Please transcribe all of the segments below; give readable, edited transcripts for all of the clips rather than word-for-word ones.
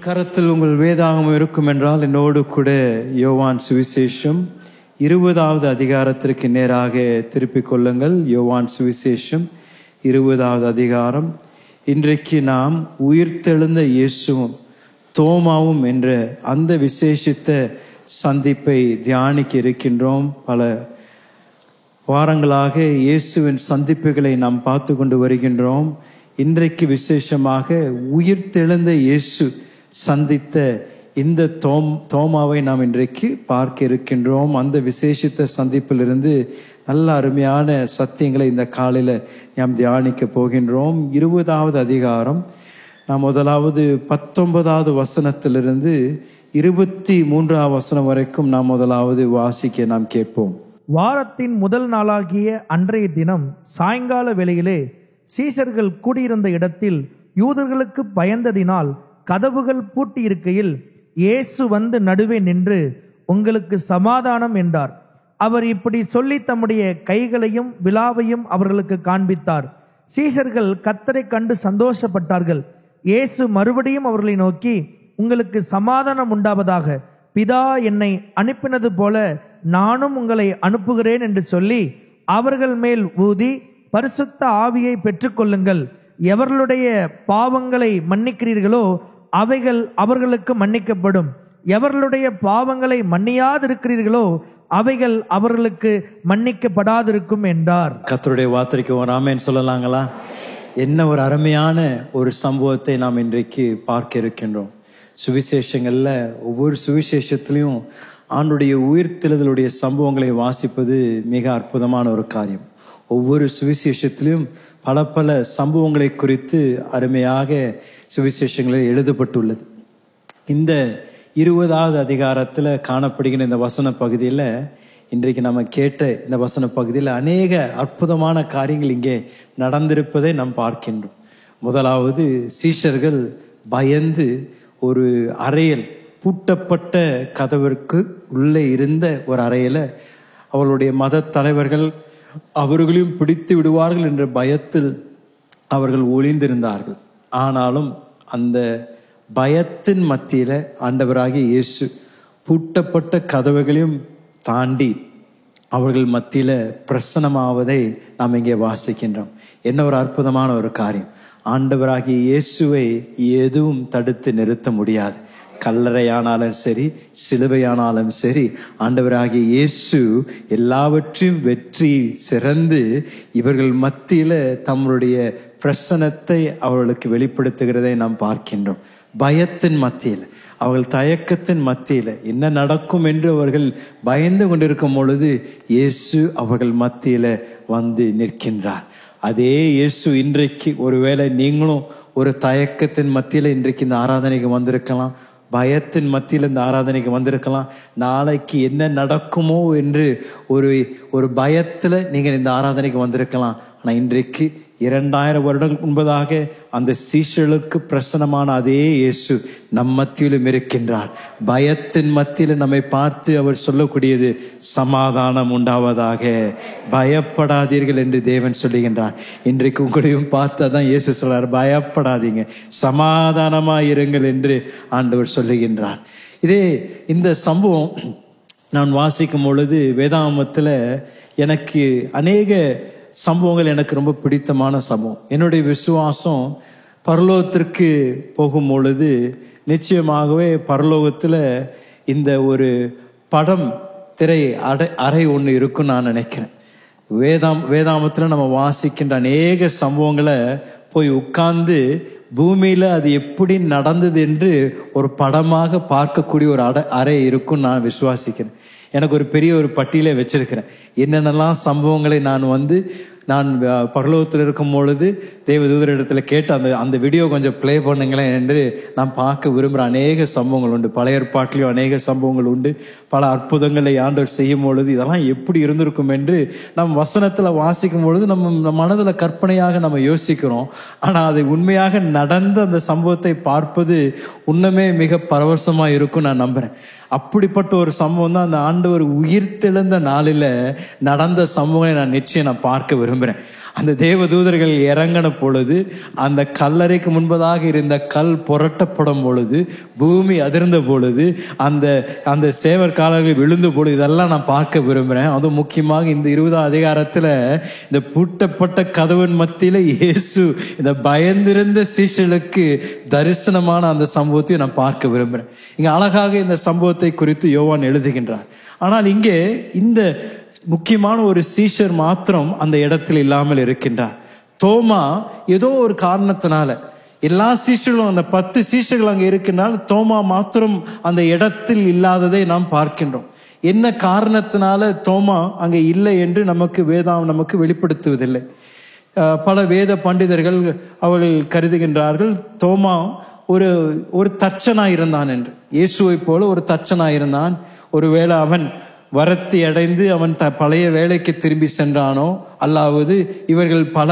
கரத்தில் உங்கள் வேதாகமம் இருக்கும் என்றால் என்னோடு கூட யோவான் சுவிசேஷம் 20வது அதிகாரத்திற்கு நேராக திருப்பிக் கொள்ளுங்கள். யோவான் சுவிசேஷம் 20வது அதிகாரம். இன்றைக்கு நாம் உயிர்த்தெழுந்த இயேசுவும் தோமாவும் என்ற அந்த விசேஷித்த சந்திப்பை தியானிக்க இருக்கின்றோம். பல வாரங்களாக இயேசுவின் சந்திப்புகளை நாம் பார்த்து கொண்டு வருகின்றோம். இன்றைக்கு விசேஷமாக உயிர்த்தெழுந்த இயேசு சந்தித்த இந்த தோமாவை நாம் இன்றைக்கு பார்க்க இருக்கின்றோம். அந்த விசேஷித்த சந்திப்பிலிருந்து நல்ல அருமையான சத்தியங்களை இந்த காலையில் நாம் தியானிக்க போகின்றோம். 20வது அதிகாரம் நாம் முதலாவது 19வது வசனத்திலிருந்து 23வது வசனம் வரைக்கும் நாம் முதலாவது வாசிக்க நாம் கேட்போம். வாரத்தின் முதல் நாளாகிய அன்றைய தினம் சாயங்கால வேளையிலே சீஷர்கள் கூடியிருந்த இடத்தில் யூதர்களுக்கு பயந்ததினால் கதவுகள் பூட்டியிருக்கையில் இயேசு வந்து நடுவே நின்று, உங்களுக்கு சமாதானம் என்றார். அவர் இப்படி சொல்லி தம்முடைய கைகளையும் விலாவையும் அவர்களுக்கு காண்பித்தார். சீஷர்கள் கர்த்தரை கண்டு சந்தோஷப்பட்டார்கள். இயேசு மறுபடியும் அவர்களை நோக்கி, உங்களுக்கு சமாதானம் உண்டாவதாக. பிதா என்னை அனுப்பினது போல நானும் உங்களை அனுப்புகிறேன் என்று சொல்லி அவர்கள் மேல் ஊதி, பரிசுத்த ஆவியை பெற்றுக்கொள்ளுங்கள். எவர்களுடைய பாவங்களை மன்னிக்கிறீர்களோ அவைகள் அவர்களுக்கு மன்னிக்கப்படும். எவர்களுடைய பாவங்களை மன்னியாதிருக்கிறீர்களோ அவைகள் அவர்களுக்கு மன்னிக்கப்படாதிருக்கும் என்றார். கர்த்தருடைய வார்த்தைக்கு ஒரு ஆமென் சொல்லலாங்களா? என்ன ஒரு அருமையான ஒரு சம்பவத்தை நாம் இன்றைக்கு பார்க்க இருக்கின்றோம். சுவிசேஷங்கள்ல ஒவ்வொரு சுவிசேஷத்திலையும் ஆண்டுடைய உயிர்த்தெழுதலுடைய சம்பவங்களை வாசிப்பது மிக அற்புதமான ஒரு காரியம். ஒவ்வொரு சுவிசேஷத்திலும் பல பல சம்பவங்களை குறித்து அருமையாக சுவிசேஷங்களில் எழுதப்பட்டுள்ளது. இந்த 20வது அதிகாரத்தில் காணப்படுகிற இந்த வசன பகுதியில், இன்றைக்கு நம்ம கேட்ட இந்த வசன பகுதியில் அநேக அற்புதமான காரியங்கள் இங்கே நடந்திருப்பதை நாம் பார்க்கின்றோம். முதலாவது, சீஷர்கள் பயந்து ஒரு அறையில், பூட்டப்பட்ட கதவிற்கு உள்ளே இருந்த ஒரு அறையில் அவர்களுடைய மத தலைவர்கள் அவர்களையும் பிடித்து விடுவார்கள் என்ற பயத்தில் அவர்கள் ஒளிந்திருந்தார்கள். ஆனாலும் அந்த பயத்தின் மத்தியில் ஆண்டவராகிய இயேசு பூட்டப்பட்ட கதவுகளையும் தாண்டி அவர்கள் மத்தியில் பிரசன்னமாவதை நாம் இங்கே வாசிக்கின்றோம். என்ன ஒரு அற்புதமான ஒரு காரியம்! ஆண்டவராகிய இயேசுவை எதுவும் தடுத்து நிறுத்த முடியாது. கல்லறையானாலும் சரி, சிலுவையானாலும் சரி, ஆண்டவராகிய இயேசு எல்லாவற்றையும் வெற்றி சிறந்து இவர்கள் மத்தியில் தம்முடைய பிரசன்னத்தை அவர்களுக்கு வெளிப்படுத்துகிறதை நாம் பார்க்கின்றோம். பயத்தின் மத்தியில், அவர்கள் தயக்கத்தின் மத்தியில் என்ன நடக்கும் என்று அவர்கள் பயந்து கொண்டிருக்கும் பொழுது இயேசு அவர்கள் மத்தியில் வந்து நிற்கின்றார். அதே இயேசு இன்றைக்கு, ஒருவேளை நீங்களும் ஒரு தயக்கத்தின் மத்தியில் இன்றைக்கு இந்த ஆராதனைக்கு வந்திருக்கலாம், பயத்தின் மத்தியில் இந்த ஆராதனைக்கு வந்திருக்கலாம். நாளைக்கு என்ன நடக்குமோ என்று ஒரு பயத்தில் நீங்கள் இந்த ஆராதனைக்கு வந்திருக்கலாம். ஆனால் இன்றைக்கு 2000 வருடங்களுக்கு முன்பதாக அந்த சீஷர்களுக்கு பிரசன்னமான அதே இயேசு நம் மத்தியிலும் இருக்கின்றார். பயத்தின் மத்தியில் நம்மை பார்த்து அவர் சொல்லக்கூடியது, சமாதானம் உண்டாவதாக, பயப்படாதீர்கள் என்று தேவன் சொல்லுகின்றார். இன்றைக்கு உங்களையும் பார்த்து அதான் இயேசு சொல்றார், பயப்படாதீங்க, சமாதானமாயிருங்கள் என்று ஆண்டவர் சொல்லுகின்றார். இந்த சம்பவம் நான் வாசிக்கும் பொழுது வேதாகமத்தில் எனக்கு அநேக சம்பவங்கள் எனக்கு ரொம்ப பிடித்தமான சம்பவம். என்னுடைய விசுவாசம், பரலோகத்திற்கு போகும் பொழுது நிச்சயமாகவே பரலோகத்தில் இந்த ஒரு படம் திரை அறை ஒன்று இருக்குன்னு நான் நினைக்கிறேன். வேதாகமத்தில் நம்ம வாசிக்கின்ற அநேக சம்பவங்களை போய் உட்கார்ந்து பூமியில் அது எப்படி நடந்தது என்று ஒரு படமாக பார்க்கக்கூடிய ஒரு அறை இருக்குன்னு நான் விசுவாசிக்கிறேன். எனக்கு ஒரு பெரிய ஒரு பட்டியலை வச்சிருக்கிறேன். என்னென்னலாம் சம்பவங்களை நான் பரலோகத்தில் இருக்கும் பொழுது தேவதூதரிடத்தில் கேட்டு அந்த வீடியோ கொஞ்சம் ப்ளே பண்ணுங்களேன் என்று நான் பார்க்க விரும்புகிற அநேக சம்பவங்கள் உண்டு. பழைய ஏற்பாட்டிலையும் அநேக சம்பவங்கள் உண்டு. பல அற்புதங்களை ஆண்டவர் செய்யும் பொழுது இதெல்லாம் எப்படி இருந்திருக்கும் என்று நம் வசனத்தில் வாசிக்கும் பொழுது நம்ம மனதில் கற்பனையாக நம்ம யோசிக்கிறோம். ஆனால் அது உண்மையாக நடந்த அந்த சம்பவத்தை பார்ப்பது உண்மையே மிக பரவசமாக இருக்கும் நான் நம்புகிறேன். அப்படிப்பட்ட ஒரு சம்பவம் தான் அந்த ஆண்டவர் உயிர்த்தெழுந்த நாளில் நடந்த சம்பவங்களை நான் நிச்சயம் பார்க்க விரும்புகிறேன். அந்த தேவதூதர்கள் இறங்கின பொழுது, அந்த கல்லறைக்கு முன்பதாக இருந்த கல் புரட்டப்படும் பொழுது, பூமி அதிர்ந்த பொழுது, அந்த சேவற்காலர்கள் விழுந்த பொழுது, இதெல்லாம் நான் பார்க்க விரும்புகிறேன். அதுவும் முக்கியமாக இந்த 20ஆம் அதிகாரத்தில் இந்த பூட்டப்பட்ட கதவின் மத்தியில் இயேசு இந்த பயந்திருந்த சீஷர்களுக்கு தரிசனமான அந்த சம்பவத்தை நான் பார்க்க விரும்புகிறேன். இங்கே அழகாக இந்த சம்பவத்தை குறித்து யோவான் எழுதுகின்றார். ஆனால் இங்கே இந்த முக்கியமான ஒரு சீஷர் மாத்திரம் அந்த இடத்தில் இல்லாமல் இருக்கின்றார். தோமா ஏதோ ஒரு காரணத்தினால, எல்லா சீஷர்களும் அந்த 10 சீஷர்கள் அங்கே இருக்கின்றால் தோமா மாத்திரம் அந்த இடத்தில் இல்லாததை நாம் பார்க்கின்றோம். என்ன காரணத்தினால தோமா அங்கே இல்லை என்று வேதம் நமக்கு வெளிப்படுத்துவதில்லை. பல வேத பண்டிதர்கள் அவர்கள் கருதுகின்றார்கள் தோமா ஒரு தச்சனாய் இருந்தான் என்று. இயேசுவை போல ஒரு தச்சனாய் இருந்தான். ஒருவேளை அவன் வரத்தி அடைந்து அவன் பழைய வேலைக்கு திரும்பி சென்றானோ, அல்லாவது இவர்கள் பல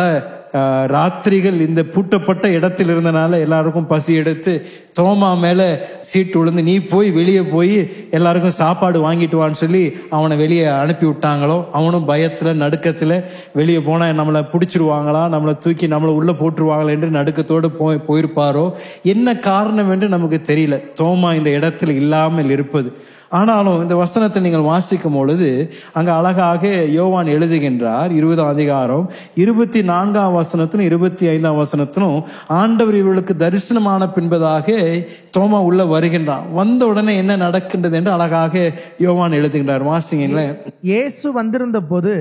ராத்திரிகள் இந்த பூட்டப்பட்ட இடத்தில் இருந்தனால எல்லாருக்கும் பசி எடுத்து தோமா மேல சீட்டு விழுந்து, நீ போய் வெளியே போய் எல்லாருக்கும் சாப்பாடு வாங்கிட்டு வான்னு சொல்லி அவனை வெளியே அனுப்பி விட்டாங்களோ, அவனும் பயத்துல நடுக்கத்துல வெளியே போனா நம்மளை பிடிச்சிருவாங்களா, நம்மளை தூக்கி நம்மளை உள்ள போட்டுருவாங்களா என்று நடுக்கத்தோடு போயிருப்பாரோ. என்ன காரணம் என்று நமக்கு தெரியல தோமா இந்த இடத்துல இல்லாமல் இருப்பது. ஆனாலும் இந்த வசனத்தை நீங்கள் வாசிக்கும் பொழுது அங்க அழகாக யோவான் எழுதுகின்றார். 20ஆம் அதிகாரம் 24ஆம் வசனத்திலும் 25ஆம் வசனத்திலும் ஆண்டவர் இவர்களுக்கு தரிசனமான பின்பதாக தோமா உள்ள வருகின்றான். வந்த உடனே என்ன நடக்கின்றது என்று அழகாக யோவான் எழுதுகின்றார். வாசிங்களேன். இயேசு வந்திருந்த போது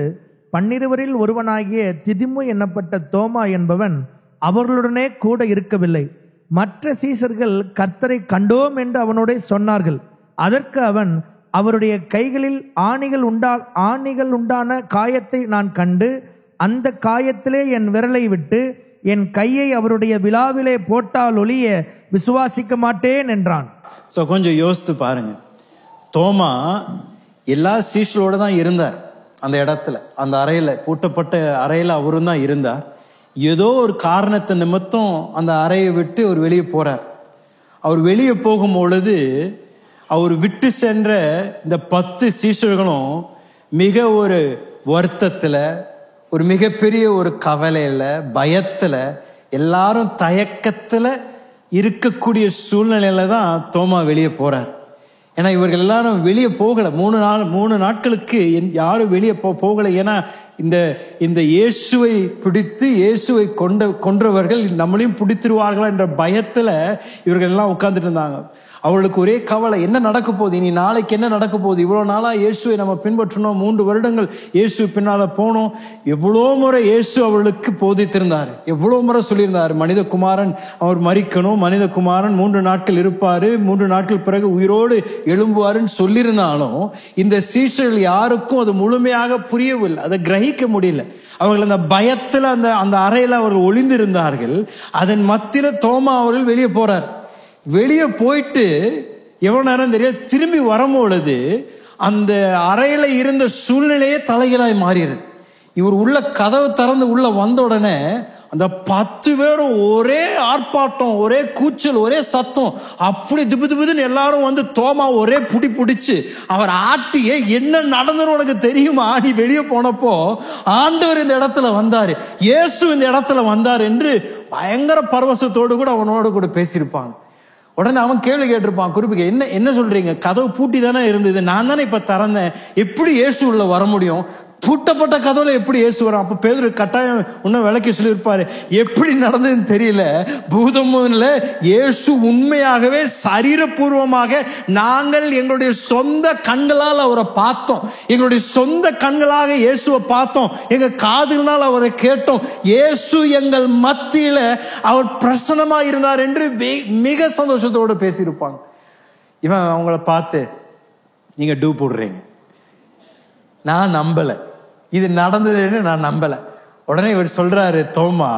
12 ஒருவனாகிய திதிமு என்னப்பட்ட தோமா என்பவன் அவர்களுடனே கூட இருக்கவில்லை. மற்ற சீசர்கள் கர்த்தரை கண்டோம் என்று அவனோட சொன்னார்கள். அதற்கு அவன், அவருடைய கைகளில் ஆணிகள் உண்டான காயத்தை நான் கண்டு, அந்த காயத்திலே என் விரலை விட்டு என் கையை அவருடைய விலாவிலே போட்டால் ஒழிய விசுவாசிக்க மாட்டேன் என்றான். கொஞ்சம் யோசித்து பாருங்க. தோமா எல்லா சீஷர்களோட தான் இருந்தார். அந்த இடத்துல, அந்த அறையில, பூட்டப்பட்ட அறையில அவரும் தான் இருந்தார். ஏதோ ஒரு காரணத்தை நிமித்தம் அந்த அறையை விட்டு அவர் வெளியே போறார். அவர் வெளியே போகும் பொழுது அவர் விட்டு சென்ற இந்த 10 சீஷர்களும் மிக ஒரு வருத்தத்துல, ஒரு மிகப்பெரிய ஒரு கவலையில, பயத்துல, எல்லாரும் தயக்கத்துல இருக்கக்கூடிய சூழ்நிலையில தான் தோமா வெளியே போறார். ஏன்னா இவர்கள் எல்லாரும் வெளியே போகல. 3 நாட்களுக்கு யாரும் வெளியே போகல. ஏன்னா இந்த இயேசுவை பிடித்து இயேசுவை கொன்றவர்கள் நம்மளையும் பிடித்திருவார்களா என்ற பயத்துல இவர்கள் எல்லாம் உட்கார்ந்துட்டு இருந்தாங்க. அவளுக்கு ஒரே கவலை, என்ன நடக்க போகுது, இனி நாளைக்கு என்ன நடக்க போகுது. இவ்வளவு நாளா இயேசுவை நம்ம பின்பற்றணும், 3 வருடங்கள் இயேசு பின்னால போனோம். எவ்வளோ முறை இயேசு அவளுக்கு போதித்திருந்தார், எவ்வளோ முறை சொல்லியிருந்தார், மனிதகுமாரன் அவர் மரிக்கணும், மனிதகுமாரன் 3 நாட்கள் இருப்பாரு, 3 நாட்கள் பிறகு உயிரோடு எழும்புவாருன்னு சொல்லியிருந்தாலும் இந்த சீஷர்கள் யாருக்கும் அது முழுமையாக புரியவில்லை, அதை கிரகிக்க முடியல. அவர்கள் அந்த பயத்துல அந்த அறையில அவர்கள் ஒளிந்திருந்தார்கள். அதன் மத்தியில தோமா அவர்கள் வெளியே போறார். வெளியே போயிட்டு எவ்வளவு நேரம் தெரியாது, திரும்பி வரும்பொழுது அந்த அறையில இருந்த சூழ்நிலையே தலைகளாய் மாறிடுது. இவர் உள்ள கதவு திறந்து உள்ள வந்த உடனே அந்த 10 பேரும் ஒரே ஆர்ப்பாட்டம், ஒரே கூச்சல், ஒரே சத்தம். அப்படி திபுன்னு எல்லாரும் வந்து தோமா ஒரே பிடிச்சு அவர் ஆட்டியே, என்ன நடந்தது உனக்கு தெரியுமா, நீ வெளியே போனப்போ ஆண்டவர் இந்த இடத்துல வந்தாரு, இயேசு இந்த இடத்துல வந்தார் என்று பயங்கர பரவசத்தோடு கூட அவனோடு கூட பேசியிருப்பாங்க. உடனே அவன் கேள்வி கேட்டிருப்பான், குறிப்பிக்க, என்ன சொல்றீங்க, கதவு பூட்டி தானே இருந்தது, நான் தானே இப்ப திறந்தேன், எப்படி இயேசு உள்ள வர முடியும், பூட்டப்பட்ட கதவுல எப்படி இயேசு வரும்? அப்ப பேதுரு கட்டாயம் இன்னும் விளக்கி சொல்லியிருப்பாரு, எப்படி நடந்ததுன்னு தெரியல, பூதம்ல இயேசு உண்மையாகவே சரீரபூர்வமாக நாங்கள் எங்களுடைய சொந்த கண்களால் அவரை பார்த்தோம், எங்களுடைய சொந்த கண்களாக இயேசுவை பார்த்தோம், எங்க காதுகளால் அவரை கேட்டோம், இயேசு எங்கள் மத்தியில அவர் பிரசன்னமா இருந்தார் என்று மிக சந்தோஷத்தோடு பேசியிருப்பாங்க. இவன் அவங்கள பார்த்து, நீங்க டூ போடுறீங்க, நான் நம்பல, இது நடந்ததுன்னு நான் நம்பல. உடனே இவர் சொல்றாரு, தோமா,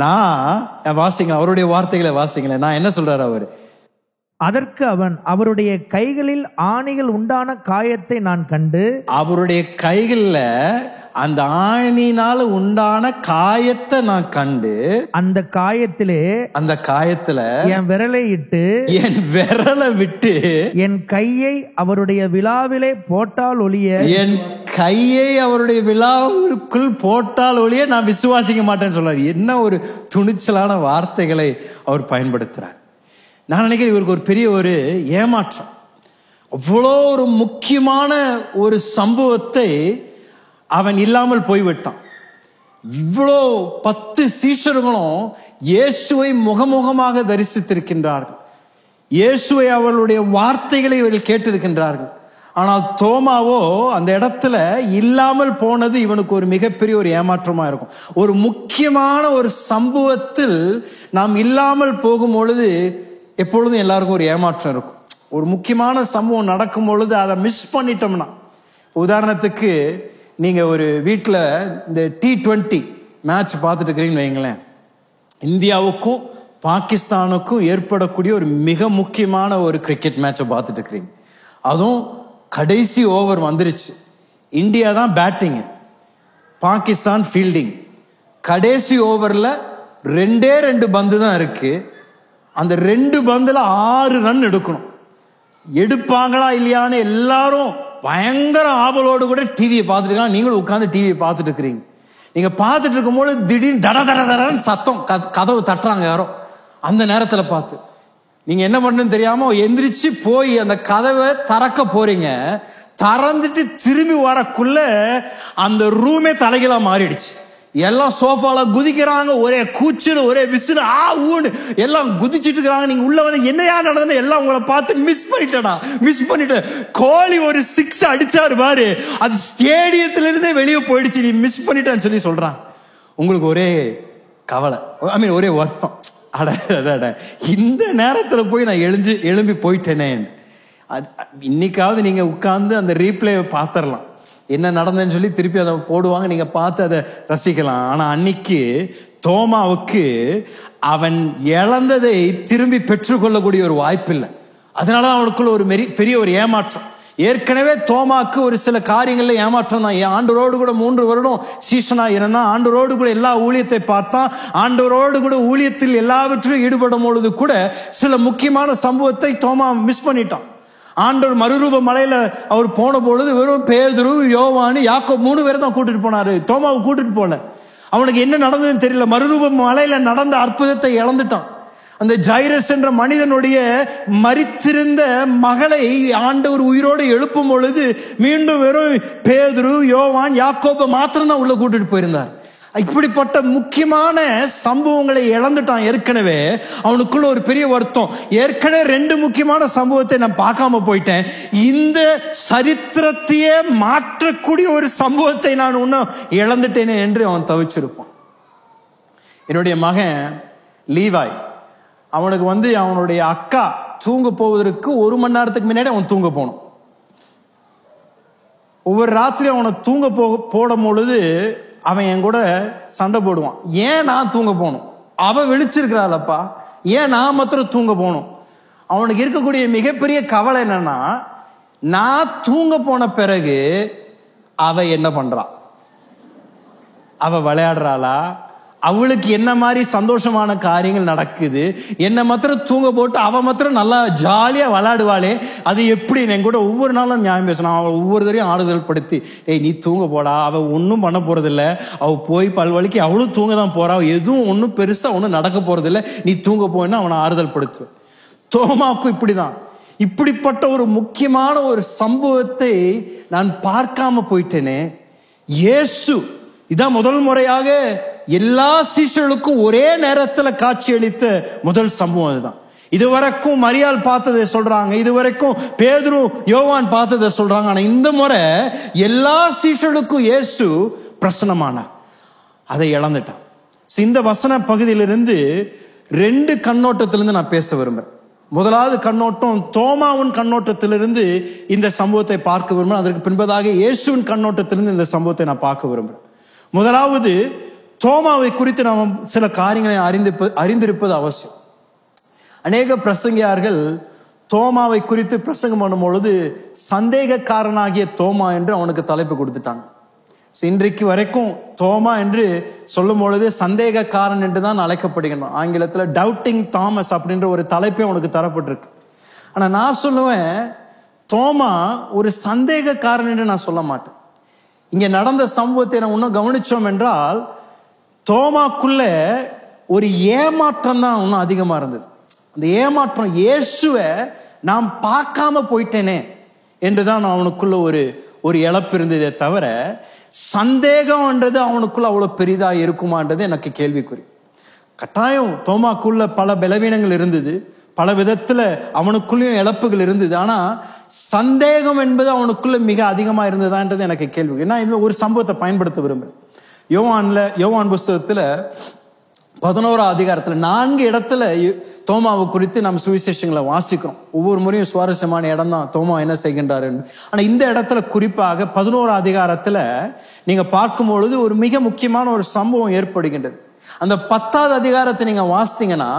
நான் வாசிங்களேன், அவருடைய வார்த்தைகளை வாசிங்களேன், நான் என்ன சொல்றாரு அவரு. அதற்கு அவன், அவருடைய கைகளில் ஆணிகள் உண்டான காயத்தை நான் கண்டு, அவருடைய கைகள்ல அந்த ஆணினால உண்டான காயத்தை நான் கண்டு, அந்த காயத்துல என் விரலை விட்டு என் கையை அவருடைய விலாவிலே போட்டால் ஒழிய என் கையை அவருடைய விழாவுக்குள் போட்டால் ஒழிய நான் விசுவாசிக்க மாட்டேன்னு சொல்றாரு. என்ன ஒரு துணிச்சலான வார்த்தைகளை அவர் பயன்படுத்துறார். நான் நினைக்கிறேன் இவருக்கு ஒரு பெரிய ஒரு ஏமாற்றம். அவ்வளோ ஒரு முக்கியமான ஒரு சம்பவத்தை அவன் இல்லாமல் போய்விட்டான். இவ்வளோ 10 சீஷர்களும் இயேசுவை முகமுகமாக தரிசித்திருக்கின்றார்கள். இயேசுவை அவர்களுடைய வார்த்தைகளை இவர்கள் கேட்டிருக்கின்றார்கள். ஆனால் தோமாவோ அந்த இடத்துல இல்லாமல் போனது இவனுக்கு ஒரு மிகப்பெரிய ஒரு ஏமாற்றமா இருக்கும். ஒரு முக்கியமான ஒரு சம்பவத்தில் நாம் இல்லாமல் போகும் பொழுது எப்பொழுதும் எல்லாருக்கும் ஒரு ஏமாற்றம் இருக்கும். ஒரு முக்கியமான சம்பவம் நடக்கும் பொழுது அதை மிஸ் பண்ணிட்டோம்னா, உதாரணத்துக்கு நீங்க ஒரு வீட்டில் இந்த T20 மேட்ச் பார்த்துட்டு இருக்கிறீங்கன்னு வைங்களேன். இந்தியாவுக்கும் பாகிஸ்தானுக்கும் ஏற்படக்கூடிய ஒரு மிக முக்கியமான ஒரு கிரிக்கெட் மேட்சை பார்த்துட்டு இருக்கிறீங்க. அதுவும் கடைசி ஓவர் வந்துருச்சு. இந்தியா தான் பேட்டிங், பாகிஸ்தான் ஃபீல்டிங். கடைசி ஓவரில் 2 பந்து தான் இருக்கு. அந்த 2 பந்துல 6 ரன் எடுக்கணும். எடுப்பாங்களா இல்லையான்னு எல்லாரும் பயங்கர ஆவலோடு கூட டிவியை பார்த்துட்டு இருக்காங்க. நீங்களும் உட்காந்து டிவியை பார்த்துட்டு இருக்கிறீங்க. நீங்க பார்த்துட்டு இருக்கும்போது திடீர்னு தட தட தடன்னு சத்தம், கதவு தட்டுறாங்க யாரோ. அந்த நேரத்தில் பார்த்து நீங்க என்ன பண்ணுன்னு தெரியாம எந்திரிச்சு போய் அந்த கதவை திறக்க போறீங்க. திறந்துட்டு திரும்பி வரக்குள்ள அந்த ரூமே தலைகீழா மாறிடுச்சு. எல்லாம் சோஃபால குதிக்கிறாங்க, ஒரே கூச்சுன்னு ஒரே விசில் ஊன்னு எல்லாம் குதிச்சுட்டு இருக்கிறாங்க. நீங்க உள்ள வந்து என்னையா நடந்தது எல்லாம் உங்களை பார்த்து மிஸ் பண்ணிட்டேன். கோலி ஒரு 6 அடிச்சாரு பாரு, அது ஸ்டேடியத்துல இருந்தே வெளியே போயிடுச்சு, நீ மிஸ் பண்ணிட்டேன்னு சொல்லி சொல்றான். உங்களுக்கு ஒரே கவலை, ஒரே வருத்தம். அட இந்த நேரத்துல போய் நான் எழும்பி போயிட்டேனே. இன்னைக்காவது நீங்க உட்கார்ந்து அந்த ரீப்ளே பார்த்துடலாம், என்ன நடந்ததுன்னு சொல்லி திருப்பி அதை போடுவாங்க, நீங்க பார்த்து அதை ரசிக்கலாம். ஆனா அன்னைக்கு தோமாவுக்கு அவன் இழந்ததை திரும்பி பெற்றுக்கொள்ளக்கூடிய ஒரு வாய்ப்பு இல்லை. அதனால அவனுக்குள்ள ஒரு பெரிய ஒரு ஏமாற்றம். ஏற்கனவே தோமாக்கு ஒரு சில காரியங்கள்ல ஏமாற்றம் தான். ஆண்டவரோடு கூட 3 வருடம் சீசனா இருந்தான். ஆண்டவரோடு கூட எல்லா ஊழியத்தை பார்த்தான். ஆண்டவரோடு கூட ஊழியத்தில் எல்லாவற்றிலும் ஈடுபடும் பொழுது கூட சில முக்கியமான சம்பவத்தை தோமா மிஸ் பண்ணிட்டான். ஆண்டவர் மறுரூப மலையில அவர் போன பொழுது வெறும் பேதுரு, யோவானு, யாக்கோபு 3 பேரை தான் கூட்டிட்டு போனாரு. தோமாவை கூட்டிட்டு போல. அவனுக்கு என்ன நடந்ததுன்னு தெரியல. மறுரூப மலையில நடந்த அற்புதத்தை இழந்துட்டான். அந்த ஜைரஸ் என்ற மனிதனுடைய மரித்திருந்த மகளை ஆண்டவர் உயிரோடு எழுப்பும் பொழுது மீண்டும் வெறும் பேதுரு, யோவான், யாக்கோபு மாத்திரம் தான் உள்ள கூட்டிட்டு போயிருந்தார். இப்படிப்பட்ட முக்கியமான சம்பவங்களை இழந்துட்டான். ஏற்கனவே அவனுக்குள்ள ஒரு பெரிய வருத்தம். ஏற்கனவே 2 முக்கியமான சம்பவத்தை நான் பார்க்காம போயிட்டேன். இந்த சரித்திரத்தையே மாற்றக்கூடிய ஒரு சம்பவத்தை நான் இன்னும் இழந்துட்டேனே என்று அவன் தவிச்சிருப்பான். என்னுடைய மகன் லீவாய், அவனுக்கு அவனுடைய அக்கா தூங்க போவதற்கு 1 மணி நேரத்துக்கு முன்னாடி அவன் தூங்க போகணும். ஒவ்வொரு ராத்திரியும் அவனை தூங்க போடும் பொழுது அவன் என் கூட சண்டை போடுவான். ஏன் நான் தூங்க போகணும்? அவ விழிச்சிருக்கிறாளப்பா, ஏன் நான் மாத்திரம் தூங்க போகணும்? அவனுக்கு இருக்கக்கூடிய மிகப்பெரிய கவலை என்னன்னா, நான் தூங்க போன பிறகு அவ என்ன பண்றா? அவ விளையாடுறாளா? அவளுக்கு என்ன மாதிரி சந்தோஷமான காரியங்கள் நடக்குது? என்ன மாத்திரம் தூங்க போட்டு அவ மாத்திரம் நல்லா ஜாலியா விளையாடுவாளே, அது எப்படி? என் கூட ஒவ்வொரு நாளும் நியாயம் பேசணும். அவள் ஒவ்வொரு தரையும் ஆறுதல் படுத்தி, நீ தூங்க போடா, அவ ஒன்னும் பண்ண போறதில்ல, அவ போய் பல்வழிக்கு அவளும் தூங்க தான் போறா, எதுவும் ஒன்னும் பெருசா ஒன்னும் நடக்க போறதில்ல, நீ தூங்க போயின்னா அவனை ஆறுதல் படுத்துவேன். தோமாவுக்கும் இப்படிதான். இப்படிப்பட்ட ஒரு முக்கியமான ஒரு சம்பவத்தை நான் பார்க்காம போயிட்டேனே. இயேசு இதான் முதல் முறையாக எல்லா சீஷர்களுக்கும் ஒரே நேரத்தில் காட்சி அளித்த முதல் சம்பவம் இதுதான். இதுவரைக்கும் மரியாள் பார்த்ததை சொல்றாங்க, இதுவரைக்கும் பேதுரு, யோவான் பார்த்ததை சொல்றாங்க. ஆனா இந்த முறை எல்லா சீஷர்களுக்கும் இயேசு பிரசன்னமானார். அதை இழந்துட்டான். இந்த வசன பகுதியிலிருந்து 2 கண்ணோட்டத்திலிருந்து நான் பேச விரும்புறேன். முதலாவது கண்ணோட்டம் தோமாவின் கண்ணோட்டத்திலிருந்து இந்த சம்பவத்தை பார்க்க விரும்புறேன். அதற்கு பின்பதாக இயேசுவின் கண்ணோட்டத்திலிருந்து இந்த சம்பவத்தை நான் பார்க்க விரும்புறேன். முதலாவது தோமாவை குறித்து நாம் சில காரியங்களை அறிந்திருப்பது அவசியம். அநேக பிரசங்கியார்கள் தோமாவை குறித்து பிரசங்கம் பண்ணும் பொழுது சந்தேகக்காரனாகிய தோமா என்று அவனுக்கு தலைப்பு கொடுத்துட்டாங்க. இன்றைக்கு வரைக்கும் தோமா என்று சொல்லும் பொழுது சந்தேகக்காரன் என்று தான் அழைக்கப்படுகிறான். ஆங்கிலத்தில் டவுட்டிங் தாமஸ் அப்படின்ற ஒரு தலைப்பே அவனுக்கு தரப்பட்டிருக்கு. ஆனா நான் சொல்லுவேன், தோமா ஒரு சந்தேகக்காரன் என்று நான் சொல்ல மாட்டேன். இங்க நடந்த சம்பவத்தை நம்ம இன்னும் கவனிச்சோம் என்றால், தோமாக்குள்ள ஒரு ஏமாற்றம் தான் இன்னும் அதிகமா இருந்தது. அந்த ஏமாற்றம், இயேசுவை நான் பார்க்காம போயிட்டேனே என்றுதான் அவனுக்குள்ள ஒரு இழப்பு இருந்ததே தவிர, சந்தேகம்ன்றது அவனுக்குள்ள அவ்வளவு பெரிதா இருக்குமான்றது எனக்கு கேள்விக்குறி. கட்டாயம் தோமாக்குள்ள பல பலவீனங்கள் இருந்தது, பல விதத்துல அவனுக்குள்ளேயும் இழப்புகள் இருந்தது. ஆனா சந்தேகம் என்பது அவனுக்குள்ள மிக அதிகமா இருந்ததான்றது எனக்கு கேள்வி. ஏன்னா இதுல ஒரு சம்பவத்தை பயன்படுத்த விரும்புறேன். யோவான் புஸ்தகத்துல 11ஆம் அதிகாரத்துல 4 இடத்துல தோமாவை குறித்து நம்ம சுவிசேஷங்களை வாசிக்கிறோம். ஒவ்வொரு முறையும் சுவாரஸ்யமான இடம் தான் தோமா என்ன செய்கின்றார். ஆனா இந்த இடத்துல குறிப்பாக 11ஆம் அதிகாரத்துல நீங்க பார்க்கும் பொழுது ஒரு மிக முக்கியமான ஒரு சம்பவம் ஏற்படுகின்றது. அந்த 10ஆவது அதிகாரத்தை நீங்க வாசித்தீங்கன்னா,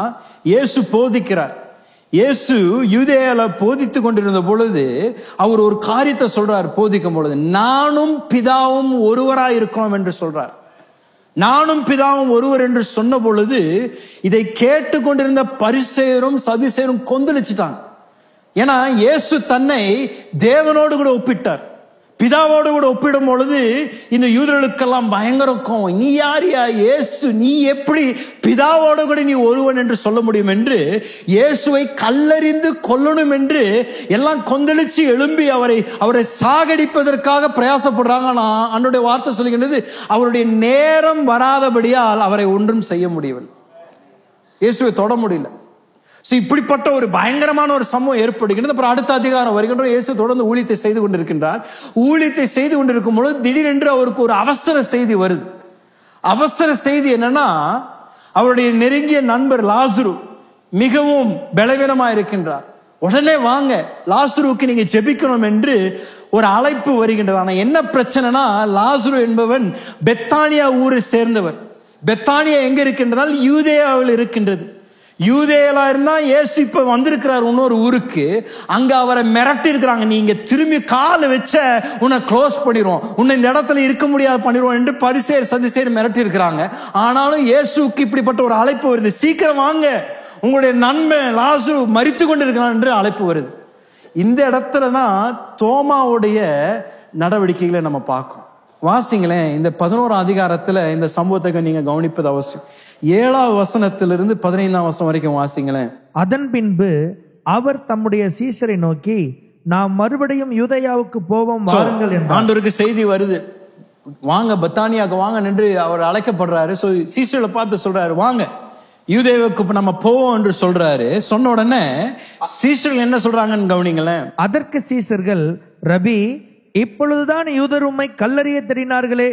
இயேசு போதிக்கிறார். இயேசு யூதேயால போதித்து கொண்டிருந்த பொழுது அவர் ஒரு காரியத்தை சொல்றார். போதிக்கும் பொழுது நானும் பிதாவும் ஒருவராய் இருக்கிறோம் என்று சொல்றார். நானும் பிதாவும் ஒருவர் என்று சொன்ன பொழுது இதை கேட்டு கொண்டிருந்த பரிசேயரும் சதுசேயரும் கொந்தளிச்சிட்டாங்க. ஏன்னா இயேசு தன்னை தேவனோடு கூட ஒப்பிட்டார். பிதாவோடு கூட ஒப்பிடும் பொழுது இந்த யூதர்களுக்கெல்லாம் பயங்கர கோவம். நீ யாரியா இயேசு, நீ எப்படி பிதாவோடு கூட நீ ஒருவன் என்று சொல்ல முடியும் என்று இயேசுவை கல்லறிந்து கொல்லணும் என்று எல்லாம் கொந்தளிச்சு எழும்பி அவரை சாகடிப்பதற்காக பிரயாசப்படுறாங்க. நான் அன்றைய வார்த்தை சொல்லுகின்றது, அவருடைய நேரம் வராதபடியால் அவரை ஒன்றும் செய்ய முடியவில்லை, இயேசுவை தொட முடியல. இப்படிப்பட்ட ஒரு பயங்கரமான ஒரு சம்பவம் ஏற்படுகிறது. அப்புறம் அடுத்த அதிகாரம் வருகின்ற, இயேசு தொடர்ந்து ஊழியத்தை செய்து கொண்டிருக்கின்றார். ஊழியத்தை செய்து கொண்டிருக்கும் பொழுது திடீரென்று அவருக்கு ஒரு அவசர செய்தி வருது. அவசர செய்தி என்னன்னா, அவருடைய நெருங்கிய நண்பர் லாசரு மிகவும் பலவீனமா இருக்கின்றார். உடனே வாங்க, லாசருவுக்கு நீங்க ஜெபிக்கணும் என்று ஒரு அழைப்பு வருகின்றது. ஆனா என்ன பிரச்சனைனா, லாசரு என்பவன் பெத்தானியா ஊரை சேர்ந்தவர். பெத்தானியா எங்க இருக்கின்றதால் யூதேயாவில் இருக்கின்றது. யூதேயா இருந்தா இயேசு இப்ப வந்திருக்கிறார் இன்னொரு ஊருக்கு. அங்க அவரை மிரட்டி இருக்கிறாங்க, நீங்க திரும்பி கால வச்ச உன்னை க்ளோஸ் பண்ணிடுவோம், உன்னை இந்த இடத்துல இருக்க முடியாது பண்ணிடுவோம் என்று பரிசேயர் சதுசேயர் மிரட்டி இருக்கிறாங்க. ஆனாலும் இயேசுக்கு இப்படிப்பட்ட ஒரு அழைப்பு வருது, சீக்கிரம் வாங்க, உங்களுடைய நண்பன் லாசரு மரித்து கொண்டிருக்கிறான் என்று அழைப்பு வருது. இந்த இடத்துலதான் தோமாவுடைய நடவடிக்கைகளை நம்ம பார்க்கணும். வாசிங்களேன், இந்த 11ஆம் அதிகாரத்துல இந்த சம்பவத்தை நீங்க கவனிப்பது அவசியம். 7ஆம் வசனத்திலிருந்து 15ஆம் வசனம் வரைக்கும் வாசிங்களேன். அதன் பின்பு அவர் தம்முடைய சீஷரை நோக்கி, நாம் மறுபடியும் யூதேயாவுக்கு போவோம், வாருங்கள் என்றார். ஆண்டவருக்கு செய்தி வருது, வாங்க பெத்தானியாக்கு வாங்க என்று அவர் அழைக்கப்படுறாரு. சீஷர்களை பார்த்து சொல்றாரு, வாங்க யூதேயாவுக்கு நம்ம போவோம் என்று சொல்றாரு. சொன்ன உடனே சீஷர்கள் என்ன சொல்றாங்கன்னு கவனிங்களேன். அதற்கு சீஷர்கள், ரபி, இப்பொழுதுதான் யூதர் உம்மை கல்லறிய தெரினார்களே,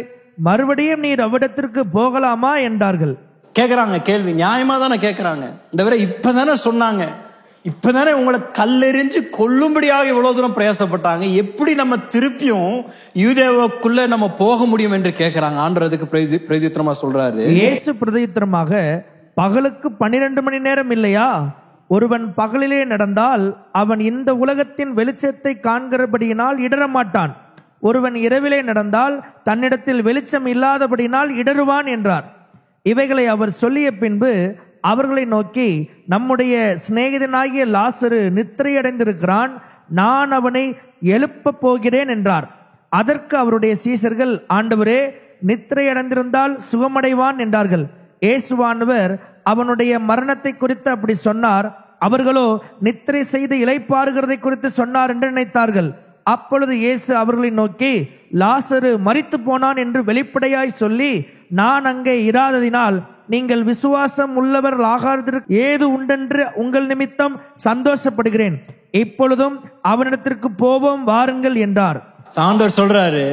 மறுபடியும் நீர் அவ்விடத்திற்கு போகலாமா என்றார்கள். கேக்குறாங்க கேள்வி, நியாயமா தானே கேக்குறாங்க. இப்பதானே சொன்னாங்க, இப்பதானே உங்களை கல்லெறிஞ்சு கொல்லும்படியாக இவ்வளவு தூரம் பிரயாசப்பட்டாங்க, எப்படி நம்ம திருப்பியும் யூதேயாவுக்குள்ள நம்ம போக முடியும் என்று கேக்குறாங்க. ஆண்டவருக்கு பிரதியுத்தரமா சொல்றாரு. இயேசு பிரதியுத்தரமாக, பகலுக்கு 12 மணி நேரம் இல்லையா? ஒருவன் பகலிலே நடந்தால் அவன் இந்த உலகத்தின் வெளிச்சத்தை காண்கிறபடியினால் இடரமாட்டான். ஒருவன் இரவிலே நடந்தால் தன்னிடத்தில் வெளிச்சம் இல்லாதபடியினால் இடருவான் என்றார். இவைகளை அவர் சொல்லிய பின்பு அவர்களை நோக்கி, நம்முடைய சிநேகிதனாகிய லாசரு நித்திரையடைந்திருக்கிறான், நான் அவனை எழுப்ப போகிறேன் என்றார். அதற்கு அவருடைய சீஷர்கள், ஆண்டவரே, நித்திரையடைந்திருந்தால் சுகமடைவான் என்றார்கள். இயேசுவானவர் அவனுடைய மரணத்தை குறித்து அப்படி சொன்னார். அவர்களோ நித்திரை செய்து இளைப்பாறுகிறதை குறித்து சொன்னார் என்று நினைத்தார்கள். அப்பொழுது இயேசு அவர்களை நோக்கி, லாசரு மரித்து போனான் என்று வெளிப்படையாய் சொல்லி, நான் அங்கே இராததினால் நீங்கள் விசுவாசம் உள்ளவர்கள் ஆகாததற்கு ஏது உண்டென்று உங்கள் நிமித்தம் சந்தோஷப்படுகிறேன். இப்பொழுதும் அவனிடத்திற்கு போவோம், வாருங்கள் என்றார். ஆண்டவர் சொல்றாரு,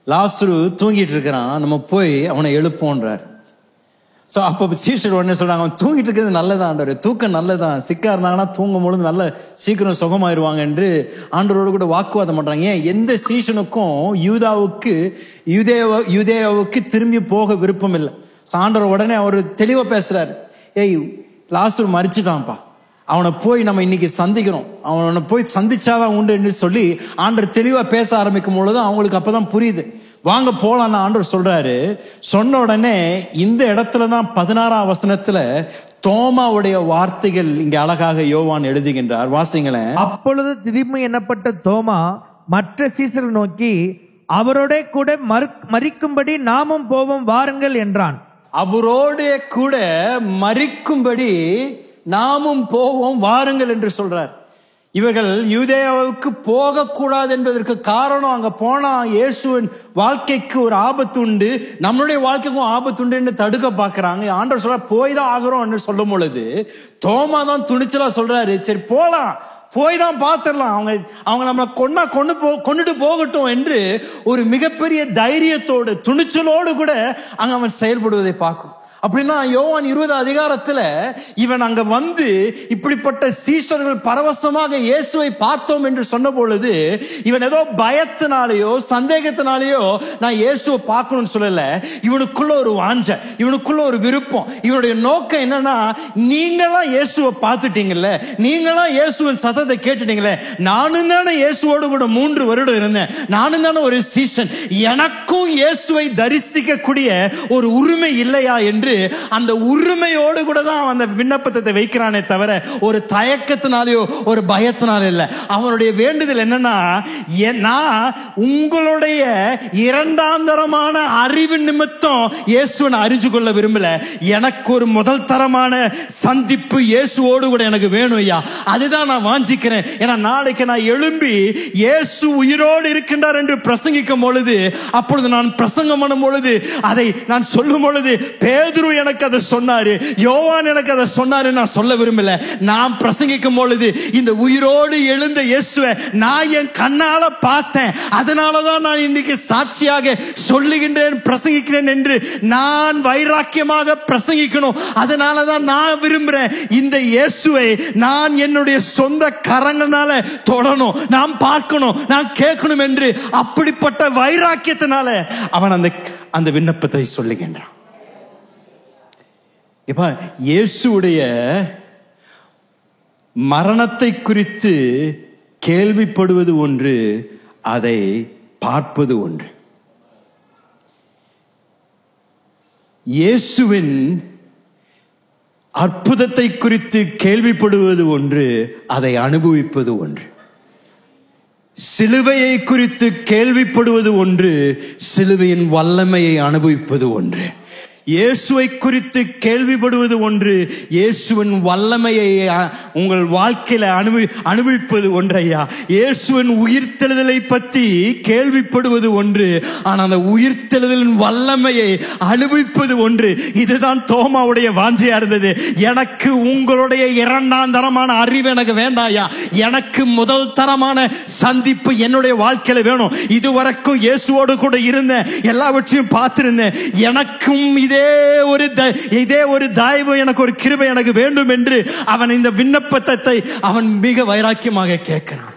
லாசரு தூங்கிட்டு இருக்கிறான், நம்ம போய் அவனை எழுப்போன்றார். அப்ப சீஷர் உடனே சொல்றாங்க, அவன் தூங்கிட்டு இருக்கிறது நல்லதான் ஆண்டவர், தூக்கம் நல்லதான், சிக்கா இருந்தாங்கன்னா தூங்கும் பொழுது நல்ல சீக்கிரம் சுகமாயிருவாங்க என்று ஆண்டவரோடு கூட வாக்குவாதம் பண்றாங்க. ஏன் எந்த சீஷனுக்கும் யூதேயாவுக்கு திரும்பி போக விருப்பம் இல்லை. ஆண்டவர் உடனே அவர் தெளிவா பேசுறாரு, ஏய் லாசரு மரிச்சுட்டான்ப்பா, அவனை போய் நம்ம இன்னைக்கு சந்திக்கிறோம், அவனை போய் சந்திச்சாதான் உண்டு என்று சொல்லி ஆண்டவர் தெளிவா பேச ஆரம்பிக்கும் பொழுது அவங்களுக்கு அப்பதான் புரியுது, வாங்க போலாம் ஆண்டவர் சொல்றாரு. சொன்ன உடனே இந்த இடத்துலதான் 16ஆம் வசனத்துல தோமாவுடைய வார்த்தைகள் இங்க அழகாக யோவான் எழுதுகின்றார். வாசிங்களேன். அப்பொழுது திதிமு என்னப்பட்ட தோமா மற்ற சீசரை நோக்கி, அவரோட கூட மரிக்கும்படி நாமும் போவோம் வாருங்கள் என்றான். அவரோட கூட மரிக்கும்படி நாமும் போவோம் வாருங்கள் என்று சொல்றார். இவர்கள் யூதேயாவுக்கு போகக்கூடாது என்பதற்கு காரணம், அங்க போனா இயேசுவின் வாழ்க்கைக்கு ஒரு ஆபத்து உண்டு, நம்மளுடைய வாழ்க்கைக்கும் ஆபத்து உண்டு என்று தடுக்க பாக்குறாங்க. ஆண்டவர் சொல்ற போய் தான் ஆகிறோம் என்று சொல்லும் பொழுது தோமா தான் துணிச்சலா சொல்றாரு, சரி போலாம், போய் தான் பார்த்துடலாம், அவங்க நம்மளை கொண்டுட்டு போகட்டும் என்று ஒரு மிகப்பெரிய தைரியத்தோடு துணிச்சலோடு கூட அங்க அவன் செயல்படுவதை பார்க்கும். அப்படின்னா யோவான் 20 அதிகாரத்துல இவன் அங்க வந்து இப்படிப்பட்ட சீஷர்கள் பரவசமாக இயேசுவை பார்த்தோம் என்று சொன்ன பொழுது இவன் ஏதோ பயத்தினாலேயோ சந்தேகத்தினாலேயோ நான் இயேசுவை பார்க்கணும்னு சொல்லல. இவனுக்குள்ள ஒரு வாஞ்சை, இவனுக்குள்ள ஒரு விருப்பம். இவனுடைய நோக்கம் என்னன்னா, நீங்களாம் இயேசுவை பார்த்துட்டீங்கல்ல, நீங்களாம் இயேசுவின் சத்தத்தை கேட்டுட்டீங்களே, நானும் தானே இயேசுவோடு கூட 3 வருடம் இருந்தேன், நானும் தானே ஒரு சீஷன், எனக்கும் இயேசுவை தரிசிக்கக்கூடிய ஒரு உரிமை இல்லையா என்று அந்த உரிமையோடு கூட தான் அந்த விண்ணப்பத்தை வைக்கிறானே தவிர ஒரு தயக்கத்தினாலேயோ ஒரு பயத்தினால இல்ல. அவனுடைய வேண்டுதல் என்னன்னா, நான் உங்களுடைய இரண்டாம் தரமான அறிவு நிமித்தம் இயேசுவை அறிஞ்சு கொள்ள விரும்பல, எனக்கு ஒரு முதல் தரமான சந்திப்பு இயேசுவோடு கூட எனக்கு வேணும் ஐயா, அதுதான் நான் வாஞ்சிக்கிறேன். ஏன்னா நாளைக்கு நான் எழும்பி இயேசு உயிரோடு இருக்கின்றார் என்று பிரசங்கிக்கும் பொழுது, அப்பொழுது நான் பிரசங்கம் பண்ணும் பொழுது, அதை நான் சொல்லும் பொழுது பேதுரு எனக்கு அதை சொன்னாரு, யோவான் எனக்கு அதை சொன்னாரு, நான் சொல்ல விரும்பல. நான் பிரசங்கிக்கும் பொழுது இந்த உயிரோடு எழுந்த இயேசுவை நான் என் கண்ணால பார்த்தேன், அதனாலதான் நான் இன்னைக்கு சாட்சியாக சொல்லுகின்றேன், பிரசங்கிக்கிறேன் என்று நான் வைராக்கியமாக பிரசங்கிக்கணும். அதனாலதான் நான் விரும்புறேன் இந்த இயேசுவை நான் என்னுடைய சொந்த கரங்களால தொடணும், நான் பார்க்கணும், நான் கேட்கணும் என்று அப்படிப்பட்ட வைராக்கியத்தினால அவன் அந்த விண்ணப்பத்தை சொல்லுகின்றான். இப்ப இயேசுடைய மரணத்தை குறித்து கேள்விப்படுவது ஒன்று, அதை பார்ப்பது ஒன்று. இயேசுவின் அற்புதத்தை குறித்து கேள்விப்படுவது ஒன்று, அதை அனுபவிப்பது ஒன்று. சிலுவையை குறித்து கேள்விப்படுவது ஒன்று, சிலுவையின் வல்லமையை அனுபவிப்பது ஒன்று. இயேசுவை குறித்து கேள்விப்படுவது ஒன்று, இயேசுவின் வல்லமையை உங்கள் வாழ்க்கையில அனுபவிப்பது ஒன்றையா. இயேசுவின் உயிர்த்தெழுதலை பற்றி கேள்விப்படுவது ஒன்று, ஆனால் அந்த உயிர்த்தெழுதலின் வல்லமையை அனுபவிப்பது ஒன்று. இதுதான் தோமாவுடைய வாஞ்சையா இருந்தது. எனக்கு உங்களுடைய இரண்டாம் தரமான அறிவு எனக்கு வேண்டாயா, எனக்கு முதல் தரமான சந்திப்பு என்னுடைய வாழ்க்கையில வேணும். இதுவரைக்கும் இயேசுவோடு கூட இருந்தேன், எல்லாவற்றையும் பார்த்திருந்தேன், எனக்கும் இதே ஒரு தயவு, எனக்கு ஒரு கிருபை எனக்கு வேண்டும் என்று அவன் இந்த விண்ணப்பத்தை அவன் மிக வைராக்கியமாக கேட்கிறான்.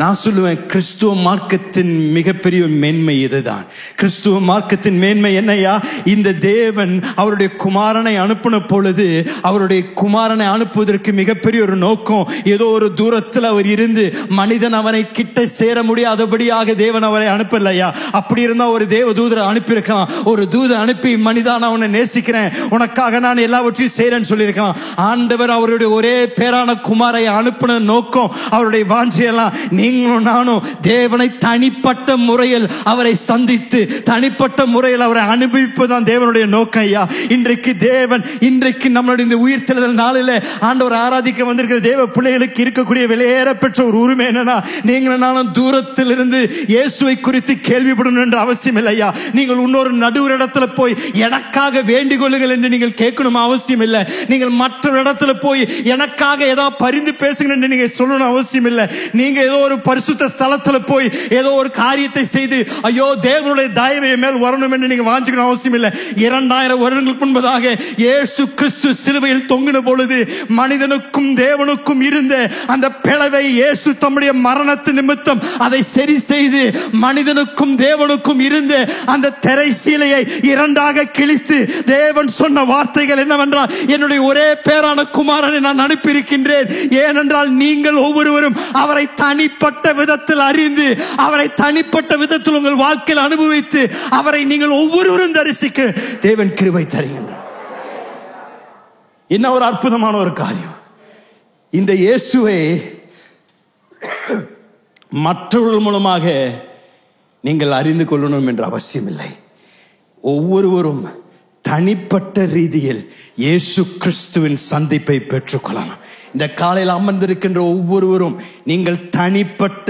நான் சொல்லுவேன், கிறிஸ்துவ மார்க்கத்தின் மிகப்பெரிய மேன்மை இதுதான். கிறிஸ்துவ மார்க்கத்தின் மேன்மை என்னையா, இந்த தேவன் அவருடைய குமாரனை அனுப்பின பொழுது அவருடைய குமாரனை அனுப்புவதற்கு மிகப்பெரிய ஒரு நோக்கம், ஏதோ ஒரு தூரத்தில் அவர் இருந்து மனிதன் அவனை கிட்ட சேர முடியாதபடியாக தேவன் அவரை அனுப்பலையா. அப்படி இருந்தா ஒரு தேவ தூதரை அனுப்பியிருக்கலாம், ஒரு தூதரை அனுப்பி மனிதா நான் உன்னை நேசிக்கிறேன், உனக்காக நான் எல்லாவற்றையும் செய்யறேன்னு சொல்லியிருக்கலாம். ஆண்டவர் அவருடைய ஒரே பேரான குமாரை அனுப்பின நோக்கம், அவருடைய வாஞ்சையெல்லாம் நீங்களும் நானும் தேவனை தனிப்பட்ட முறையில் அவரை சந்தித்து தனிப்பட்ட முறையில் அவரை அனுபவிப்பதுதான் தேவனுடைய நோக்கம் ஐயா. இன்றைக்கு நம்மளுடைய இந்த உயிர்த்தெழுதல் நாளில் ஆண்டவர் ஆராதிக்க வந்திருக்கிற தேவ பிள்ளைகளுக்கு இருக்கக்கூடிய விலையேற பெற்ற ஒரு உரிமை என்னன்னா, நீங்களும் நானும் தூரத்தில் இருந்து இயேசுவை குறித்து கேள்விப்படணும் என்ற அவசியம் இல்லையா. நீங்கள் இன்னொரு நடுவர் இடத்துல போய் எனக்காக வேண்டிக் கொள்ளுங்கள் என்று நீங்கள் கேட்கணும் அவசியம் இல்லை. நீங்கள் மற்றொரு இடத்துல போய் எனக்காக ஏதாவது பரிந்து பேசுங்க என்று நீங்க சொல்லணும் அவசியம் இல்லை. நீங்க ஏதோ ஒரு பரிசுத்த ஸ்தலத்துல போய் ஏதோ ஒரு காரியத்தை செய்து ஐயோ தேவனுடைய தயவு மேல் வரணும் என்று நீங்க வாஞ்சிக்கணும் அவசியம் இல்லை. 2000 வருடங்களுக்கு முன்பதாக இயேசு கிறிஸ்து சிலுவையில் தொங்கின பொழுது மனிதனுக்கும் தேவனுக்கும் இருந்த அந்த பிளவை இயேசு தம்முடைய மரணத்து நிமித்தம் அதை சரி செய்து மனிதனுக்கும் தேவனுக்கும் இருந்த அந்த திரை சீலையை இரண்டாக கிழித்து தேவன் சொன்ன வார்த்தைகள் என்னவென்றால், என்னுடைய ஒரே பேரான குமாரனை நான் அனுப்பியிருக்கின்றேன், ஏனென்றால் நீங்கள் ஒவ்வொருவரும் அவரை தனிப்பட்ட விதத்தில் அறிந்து அவரை தனிப்பட்ட விதத்தில் உங்கள் வாழ்க்கையில் அனுபவித்து அவரை நீங்கள் ஒவ்வொருவரும் தரிசிக்க தேவன் கிருபை தருகின்றார். என்ன ஒரு அற்புதமான ஒரு காரியம். இந்த இயேசுவை மற்றவர்கள் மூலமாக நீங்கள் அறிந்து கொள்ளணும் என்ற அவசியம் இல்லை. ஒவ்வொருவரும் தனிப்பட்ட ரீதியில் இயேசு கிறிஸ்துவின் சந்திப்பை பெற்றுக்கொள்ளலாம். இந்த காலையில் அமர்ந்திருக்கின்ற ஒவ்வொருவரும் நீங்கள் தனிப்பட்ட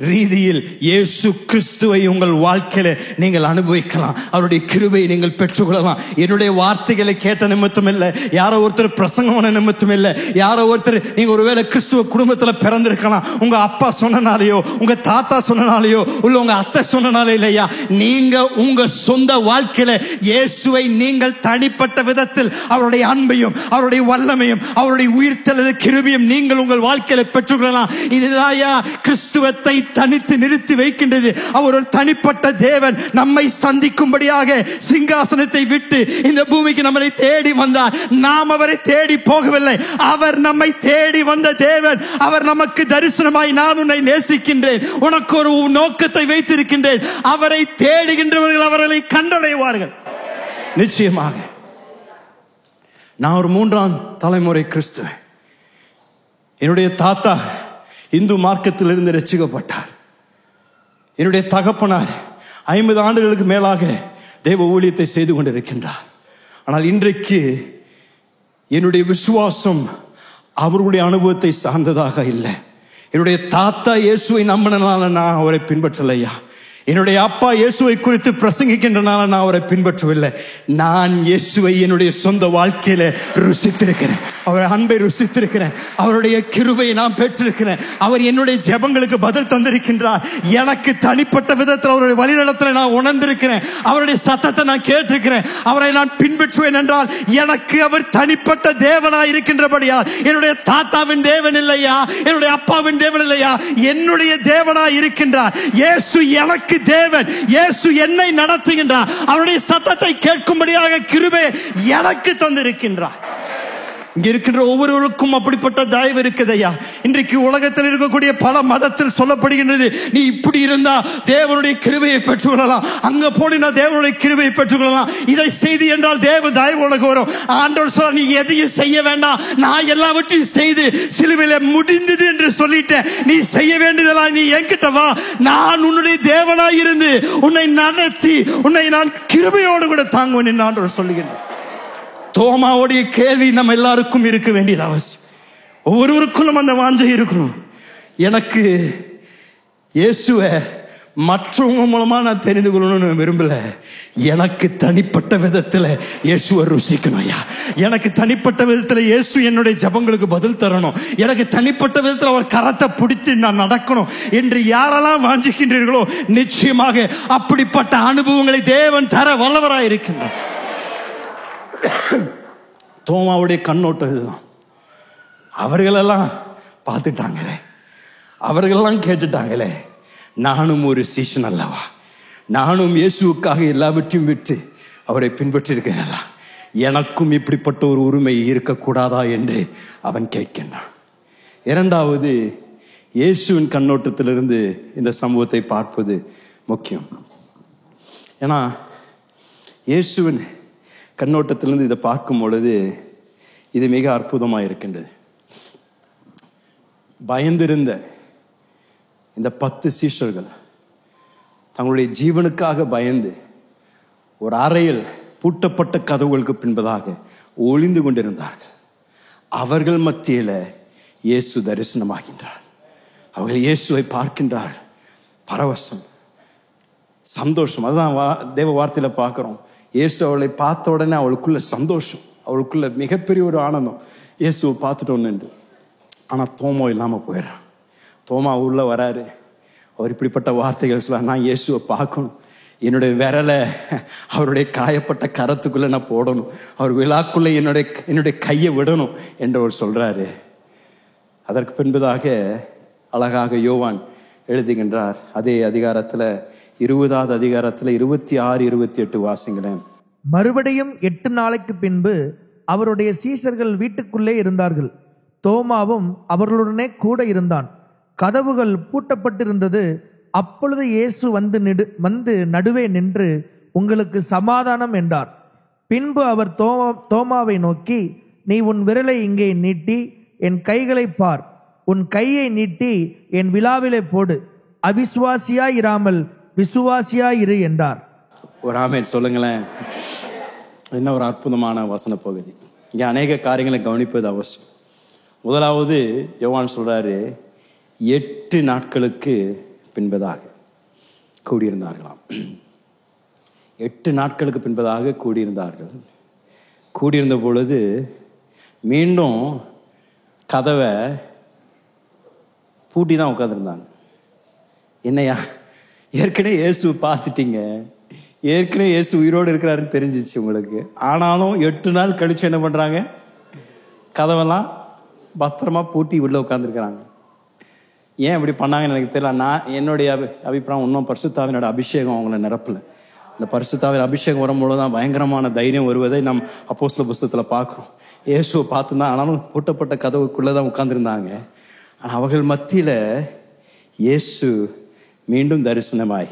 ரீதியில் இயேசு கிறிஸ்துவை உங்கள் வாழ்க்கையில நீங்கள் அனுபவிக்கலாம். அவருடைய கிருபையை நீங்கள் பெற்றுக்கொள்ளலாம். என்னுடைய வார்த்தைகளை கேட்ட நிமித்தம் இல்லை, யாரோ ஒருத்தர் பிரசங்கமான நிமித்தம் இல்லை, யாரோ ஒருத்தர் நீங்க ஒருவேளை கிறிஸ்துவ குடும்பத்தில் பிறந்திருக்கலாம், உங்க அப்பா சொன்னனாலேயோ உங்க தாத்தா சொன்னனாலேயோ உள்ள உங்க அத்தை சொன்னனாலே இல்லையா, நீங்க உங்க சொந்த வாழ்க்கையில இயேசுவை நீங்கள் தனிப்பட்ட விதத்தில் அவருடைய அன்பையும் அவருடைய வல்லமையும் அவருடைய உயிர்த்தெழுதல் கிருபையும் நீங்கள் உங்கள் வாழ்க்கையில பெற்றுக்கொள்ளலாம். இதுதாயா கிறிஸ்துவத்தை தனித்து நிறுத்தி வைக்கின்றது. அவர் ஒரு தனிப்பட்ட தேவன். நம்மை சந்திக்கும்படியாக சிங்காசனத்தை விட்டு இந்த பூமிக்கு நம்மை தேடி வந்தார். நாம் அவரை தேடி போகவில்லை, அவர் நம்மை தேடி வந்த தேவன். அவர் நமக்கு தரிசனமாய், நான் உன்னை நேசிக்கின்றேன், உனக்கு ஒரு நோக்கத்தை வைத்திருக்கின்றேன். அவரை தேடுகின்றவர்கள் அவர்களை கண்டடைவார்கள் நிச்சயமாக. நான் ஒரு 3ஆம் தலைமுறை கிறிஸ்துவன். என்னுடைய தாத்தா இந்து மார்க்கத்தில் இருந்து ரட்சிக்கப்பட்டார். என்னுடைய தகப்பனார் 50 ஆண்டுகளுக்கு மேலாக தேவ ஊழியத்தை செய்து கொண்டிருக்கின்றார். ஆனால் இன்றைக்கு என்னுடைய விசுவாசம் அவருடைய அனுபவத்தை சார்ந்ததாக இல்லை. என்னுடைய தாத்தா இயேசுவை நம்பினால நான் அவரை பின்பற்றலையா, என்னுடைய அப்பா இயேசுவை குறித்து பிரசங்கிக்கின்றனால நான் அவரை பின்பற்றவில்லை. நான் இயேசுவை என்னுடைய சொந்த வாழ்க்கையில ருசித்திருக்கிறேன், அவருடைய அன்பை ருசித்திருக்கிறேன், அவருடைய கிருபையை நான் பெற்றிருக்கிறேன். அவர் என்னுடைய ஜெபங்களுக்கு பதில் தந்திருக்கின்றார். எனக்கு தனிப்பட்ட விதத்தில் அவருடைய வழிநடத்தலை நான் உணர்ந்திருக்கிறேன், அவருடைய சத்தத்தை நான் கேட்டிருக்கிறேன். அவரை நான் பின்பற்றுவேன் என்றால் எனக்கு அவர் தனிப்பட்ட தேவனாய் இருக்கின்றபடியால், என்னுடைய தாத்தாவின் தேவன் இல்லையா, என்னுடைய அப்பாவின் தேவன் இல்லையா, என்னுடைய தேவனாய் இருக்கின்றார். இயேசு எனக்கு தேவன், இயேசு என்னை நடத்துகின்றார். அவருடைய சத்தத்தை கேட்கும்படியாக கிருபை எனக்கு தந்திருக்கின்றார். இங்க இருக்கின்ற ஒவ்வொருவருக்கும் அப்படிப்பட்ட தயவு இருக்குதையா. இன்றைக்கு உலகத்தில் இருக்கக்கூடிய பல மதத்தில் சொல்லப்படுகின்றது, நீ இப்படி இருந்தா தேவனுடைய கிருபையை பெற்றுக்கொள்ளலாம், அங்க போனா தேவனுடைய கிருபையை பெற்றுக்கொள்ளலாம், இதை செய்தி என்றால் தேவ தயவு உனக்கு வரும். ஆண்டவர் சொல்ல, நீ எதையும் செய்ய வேண்டாம், நான் எல்லாவற்றையும் செய்து சிலுவையில முடிந்தது என்று சொல்லிட்டேன், நீ செய்ய வேண்டியதெல்லாம் நீ என்கிட்ட வா, நான் உன்னுடைய தேவனாய் இருந்து உன்னை நடத்தி உன்னை நான் கிருபையோடு கூட தாங்குவேன் என்று ஆண்டவர் சொல்லுகின்றார். தோமாவுடைய கேள்வி நம்ம எல்லாருக்கும் இருக்க வேண்டியது அவசியம். ஒவ்வொருவருக்கும் அந்த வாஞ்சை இருக்கணும். எனக்கு இயேசுவை மற்றவங்க மூலமா நான் தெரிந்து கொள்ளணும்னு விரும்பல, எனக்கு தனிப்பட்ட விதத்தில் இயேசுவை ருசிக்கணும் ஐயா. எனக்கு தனிப்பட்ட விதத்தில் இயேசு என்னுடைய ஜபங்களுக்கு பதில் தரணும், எனக்கு தனிப்பட்ட விதத்தில் அவர் கரத்தை பிடித்து நான் நடக்கணும் என்று யாரெல்லாம் வாஞ்சிக்கின்றீர்களோ நிச்சயமாக அப்படிப்பட்ட அனுபவங்களை தேவன் தர வல்லவராய் இருக்கின்றார். தோமாவுடைய கண்ணோட்டம் இதுதான். அவர்களெல்லாம் பார்த்துட்டாங்களே, அவர்களெல்லாம் கேட்டுட்டாங்களே, நானும் ஒரு சீஷன் அல்லவா, நானும் இயேசுவுக்காக எல்லாவற்றையும் விட்டு அவரை பின்பற்றிருக்கேன், எனக்கும் இப்படிப்பட்ட ஒரு உரிமை இருக்கக்கூடாதா என்று அவன் கேட்கின்றான். இரண்டாவது, இயேசுவின் கண்ணோட்டத்திலிருந்து இந்த சம்பவத்தை பார்ப்பது முக்கியம். ஏன்னா இயேசுவின் கண்ணோட்டத்திலிருந்து இதை பார்க்கும் பொழுது இது மிக அற்புதமாக இருக்கின்றது. பயந்திருந்த இந்த 10 சீஷர்கள் தங்களுடைய ஜீவனுக்காக பயந்து ஒரு அறையில் பூட்டப்பட்ட கதவுகளுக்கு பின்பதாக ஒளிந்து கொண்டிருந்தார்கள். அவர்கள் மத்தியில் இயேசு தரிசனமாகின்றார். அவர்கள் இயேசுவை பார்க்கின்றார். பரவசம், சந்தோஷம். அதுதான் தேவ வார்த்தையில பார்க்கிறோம். இயேசு அவளை பார்த்த உடனே அவளுக்குள்ள சந்தோஷம், அவளுக்குள்ள மிகப்பெரிய ஒரு ஆனந்தம், இயேசுவை பார்த்துட்டோன்னு. ஆனால் தோமா இல்லாமல் போயிடுறான். தோமா உள்ள வராரு. அவர் இப்படிப்பட்ட வார்த்தைகள் சொல்ல, நான் இயேசுவை பார்க்கணும், என்னுடைய விரலை அவருடைய காயப்பட்ட கரத்துக்குள்ள நான் போடணும், அவர் விழாக்குள்ள என்னுடைய கையை விடணும் என்று அவர் சொல்றாரு. அதற்கு பின்பதாக அழகாக யோவான் எழுதுகின்றார். அதே அதிகாரத்தில் 20வது அதிகாரத்தில் 26, 28 வாசிங்களேன். மறுபடியும் 8 நாளைக்கு பின்பு அவருடைய சீஷர்கள் வீட்டுக்குள்ளே இருந்தார்கள். தோமாவும் அவர்களுடனே கூட இருந்தான். கதவுகள் பூட்டப்பட்டிருந்தது. அப்பொழுது இயேசு வந்து நடுவே நின்று, உங்களுக்கு சமாதானம் என்றார். பின்பு அவர் தோமாவை நோக்கி, நீ உன் விரலை இங்கே நீட்டி என் கைகளை பார், உன் கையை நீட்டி என் விலாவிலே போடு, அவிசுவாசியாயிராமல் விசுவாசியாயிரு என்றார். ஒரு ஆமென் சொல்லுங்களேன். என்ன ஒரு அற்புதமான வசன பகுதி. இங்கே அநேக காரியங்களை கவனிப்பது அவசியம். முதலாவது யோவான் சொல்றாரு, 8 நாட்களுக்கு பின்பதாக கூடியிருந்தார்களாம். 8 நாட்களுக்கு பின்பதாக கூடியிருந்தார்கள். கூடியிருந்த பொழுது மீண்டும் கதவை பூட்டி தான் உட்காந்துருந்தாங்க. என்னையா, ஏற்கனவே இயேசு பார்த்துட்டீங்க, ஏற்கனவே இயேசு உயிரோடு இருக்கிறாருன்னு தெரிஞ்சிச்சு உங்களுக்கு. ஆனாலும் 8 நாள் கழிச்சு என்ன பண்றாங்க? கதவெல்லாம் பத்திரமா பூட்டி உள்ள உட்காந்துருக்கிறாங்க. ஏன் இப்படி பண்ணாங்கன்னு எனக்கு தெரியல. நான் என்னுடைய அபிப்பிராயம், இன்னும் பரிசுத்தாவினோட அபிஷேகம் அவங்கள நிரப்பல. இந்த பரிசுத்தாவின் அபிஷேகம் வரும்போதுதான் பயங்கரமான தைரியம் வருவதை நம் அப்போஸ்தலர் புஸ்தகத்துல பார்க்கிறோம். இயேசுவை பார்த்துதான், ஆனாலும் பூட்டப்பட்ட கதவுக்குள்ளதான் உட்கார்ந்துருந்தாங்க. ஆனால் அவர்கள் மத்தியில இயேசு மீண்டும் தரிசனமாய்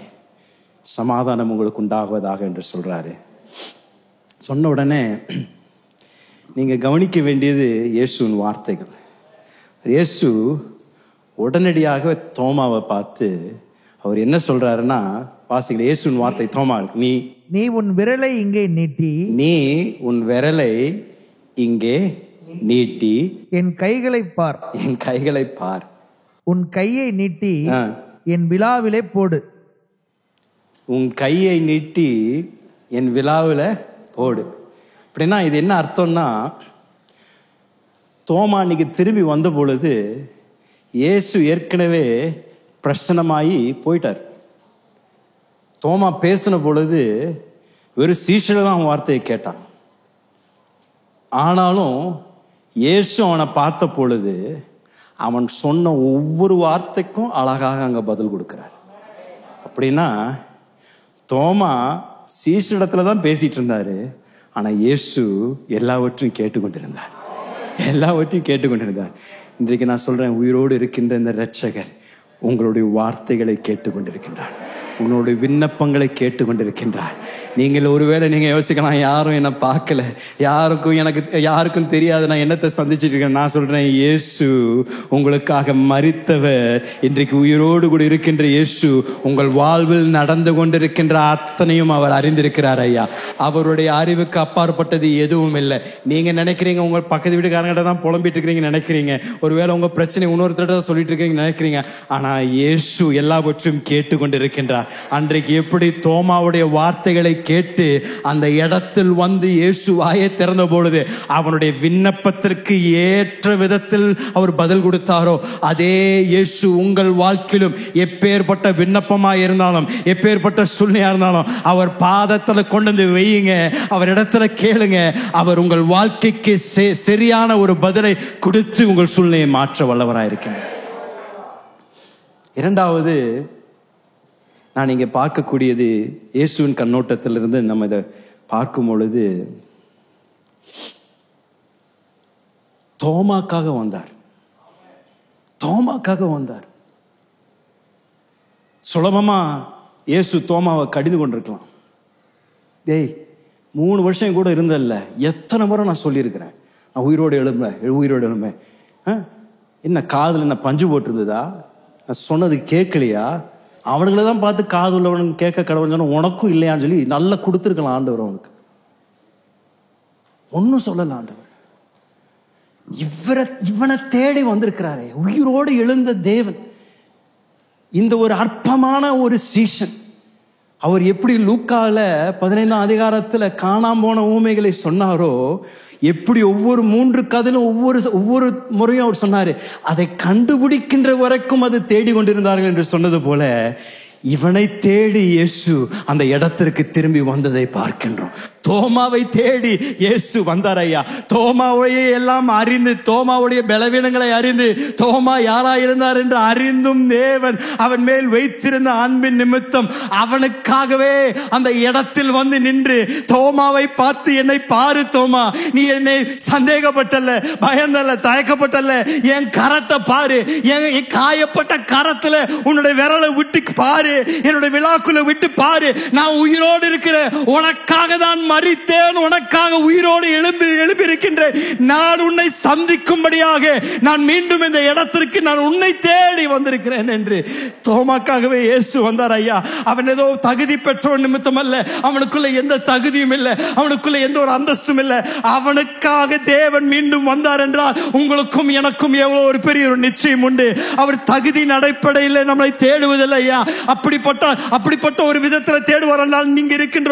சமாதானம் உங்களுக்கு உண்டாகுவதாக என்று சொல்றாரு. சொன்ன உடனே நீங்க கவனிக்க வேண்டியது இயேசுவின் வார்த்தைகள். இயேசு உடனடியாக தோமாவை பார்த்து அவர் என்ன சொல்றாருன்னா, வாசிக்கல இயேசுவின் வார்த்தை தோமாவுக்கு, நீ உன் விரலை இங்கே நீட்டி, நீ உன் விரலை இங்கே நீட்டி என் கைகளை பார், என் கைகளை பார், உன் கையை நீட்டி என் விலாவிலே போடு, உன் கையை நீட்டி என் விலாவில போடு. அப்படின்னா இது என்ன அர்த்தம்னா, தோமா அன்னைக்கு திரும்பி வந்த பொழுது இயேசு ஏற்கனவே பிரசன்னமாயி போயிட்டார். தோமா பேசின பொழுது ஒரு சீஷர்கள் தான் அவன் வார்த்தையை கேட்டான். ஆனாலும் இயேசு அவனை பார்த்த பொழுது அவன் சொன்ன ஒவ்வொரு வார்த்தைக்கும் அழகாக அங்க பதில் கொடுக்கிறார். அப்படின்னா தோமா சீஷரிடத்துல தான் பேசிட்டு இருந்தாரு, ஆனா இயேசு எல்லாவற்றையும் கேட்டுக்கொண்டிருந்தார். எல்லாவற்றையும் கேட்டுக்கொண்டிருந்தார். இன்றைக்கு நான் சொல்றேன், உயிரோடு இருக்கின்ற இந்த இரட்சகர் உங்களுடைய வார்த்தைகளை கேட்டுக்கொண்டிருக்கின்றார், உங்களுடைய விண்ணப்பங்களை கேட்டுக்கொண்டிருக்கின்றார். நீங்கள் ஒருவேளை நீங்க யோசிக்கலாம், யாரும் என்ன பார்க்கல, யாருக்கும் தெரியாது, நான் என்னத்தை சந்திச்சுட்டு இருக்கேன். நான் சொல்றேன், இயேசு உங்களுக்காக மரித்தவர் இன்றைக்கு உயிரோடு கூட இருக்கின்ற இயேசு உங்கள் வாழ்வில் நடந்து கொண்டிருக்கின்ற அத்தனையும் அவர் அறிந்திருக்கிறார் ஐயா. அவருடைய அறிவுக்கு அப்பாற்பட்டது எதுவும் இல்லை. நீங்க நினைக்கிறீங்க உங்கள் பக்கத்து வீட்டுக்காரங்கிட்ட தான் புலம்பிட்டு இருக்கிறீங்க நினைக்கிறீங்க, ஒருவேளை உங்க பிரச்சனை இன்னொருத்தர் தான் சொல்லிட்டு இருக்கீங்க நினைக்கிறீங்க. ஆனா இயேசு எல்லாவற்றையும் கேட்டுக்கொண்டிருக்கின்றார். அன்றைக்கு எப்படி தோமாவுடைய வார்த்தைகளை கேட்டு அந்த இடத்தில் வந்து இயேசு வாயை திறந்த பொழுது அவனுடைய விண்ணப்பத்திற்கு ஏற்ற விதத்தில் அவர் பதில் கொடுத்தாரோ, அதே இயேசு உங்கள் வாழ்க்கையிலும் எப்பேற்பட்ட விண்ணப்பமா இருந்தாலும், எப்பேற்பட்ட சூழ்நிலையா இருந்தாலும் அவர் பாதத்துல கொண்டு வந்து வையுங்க, அவர் இடத்துல கேளுங்க. அவர் உங்கள் வாழ்க்கைக்கு சரியான ஒரு பதிலை கொடுத்து உங்கள் சூழ்நிலையை மாற்ற வல்லவராயிருக்கிறார். இரண்டாவது நான் இங்கே பார்க்கக்கூடியது, இயேசுவின் கண்ணோட்டத்திலிருந்து நம்ம இதை பார்க்கும் பொழுது, தோமாக்காக வந்தார். தோமாக்காக வந்தார். சுலபமா இயேசு தோமாவை கடிந்து கொண்டிருக்கலாம். டேய், 3 வருஷம் கூட இருந்தல்ல, எத்தனை முறை நான் சொல்லியிருக்கிறேன், நான் உயிரோடு எழும்பேன். என்ன காதில் என்ன பஞ்சு போட்டிருந்ததா? நான் சொன்னது கேட்கலையா? அவனுங்களை தான் பார்த்து காது உள்ளவன் கேட்க கடவுள் சொன்ன, உனக்கும் இல்லையான்னு சொல்லி நல்லா கொடுத்துருக்கலாம் ஆண்டவர். அவனுக்கு ஒன்னும் சொல்லல ஆண்டவர். இவனை தேடி வந்திருக்கிறாரே, உயிரோடு எழுந்த தேவன், இந்த ஒரு அற்பமான ஒரு சீசன். அவர் எப்படி லூக்கால 15ஆம் அதிகாரத்துல காணாம போன ஊமைகளை சொன்னாரோ, எப்படி ஒவ்வொரு 3 கதையிலும் ஒவ்வொரு முறையும் அவர் சொன்னாரு, அதை கண்டுபிடிக்கின்ற வரைக்கும் அது தேடி கொண்டிருந்தார்கள் என்று சொன்னது போல, இவனை தேடி இயேசு அந்த இடத்திற்கு திரும்பி வந்ததை பார்க்கின்றோம். தோமாவை தேடி இயேசு வந்தார் ஐயா. தோமாவையே எல்லாம் அறிந்து, தோமாவுடைய பலவீனங்களை அறிந்து, தோமா யாரா இருந்தார் என்று அறிந்தும் தேவன் அவன் மேல் வைத்திருந்த அன்பின் நிமித்தம் அவனுக்காகவே அந்த இடத்தில் வந்து நின்று தோமாவை பார்த்து, என்னை பாரு தோமா, நீ என்னை சந்தேகப்பட்டல்ல, பயந்தல்ல, தயக்கப்பட்டல்ல, என் கரத்தை பாரு, என் காயப்பட்ட கரத்துல உன்னுடைய விரலை விட்டு பாரு, என்னுடைய விழாக்குள்ள விட்டு பாரு, நான் உயிரோடு இருக்கிறேன், உனக்காக தான் மரித்தேன், உனக்காக உயிரோடு எழும்பியிருக்கின்றேன். நான் உன்னை சந்திக்கும்படியாக நான் மீண்டும் இந்த இடத்திற்கு நான் உன்னை தேடி வந்திருக்கிறேன் என்று தோமாக்காகவே இயேசு வந்தார். ஐயா, அவன் ஏதோ தகுதி பெற்றவன் நிமித்தம் அல்ல, அவனுக்குள்ள எந்த தகுதியும் இல்லை, அவனுக்குள்ள எந்த ஒரு அந்தஸ்தும் இல்லை. அவனுக்காக தேவன் மீண்டும் வந்தார் என்றால் உங்களுக்கும் எனக்கும் எவ்வளவு ஒரு பெரிய ஒரு நிச்சயம் உண்டு. அவர் தகுதி அடிப்படையில் நம்மளை தேடுவதில்லை. ஐயா, அப்படிப்பட்ட ஒரு விதத்தில் தேடுவார் என்றால் நீங்க இருக்கின்ற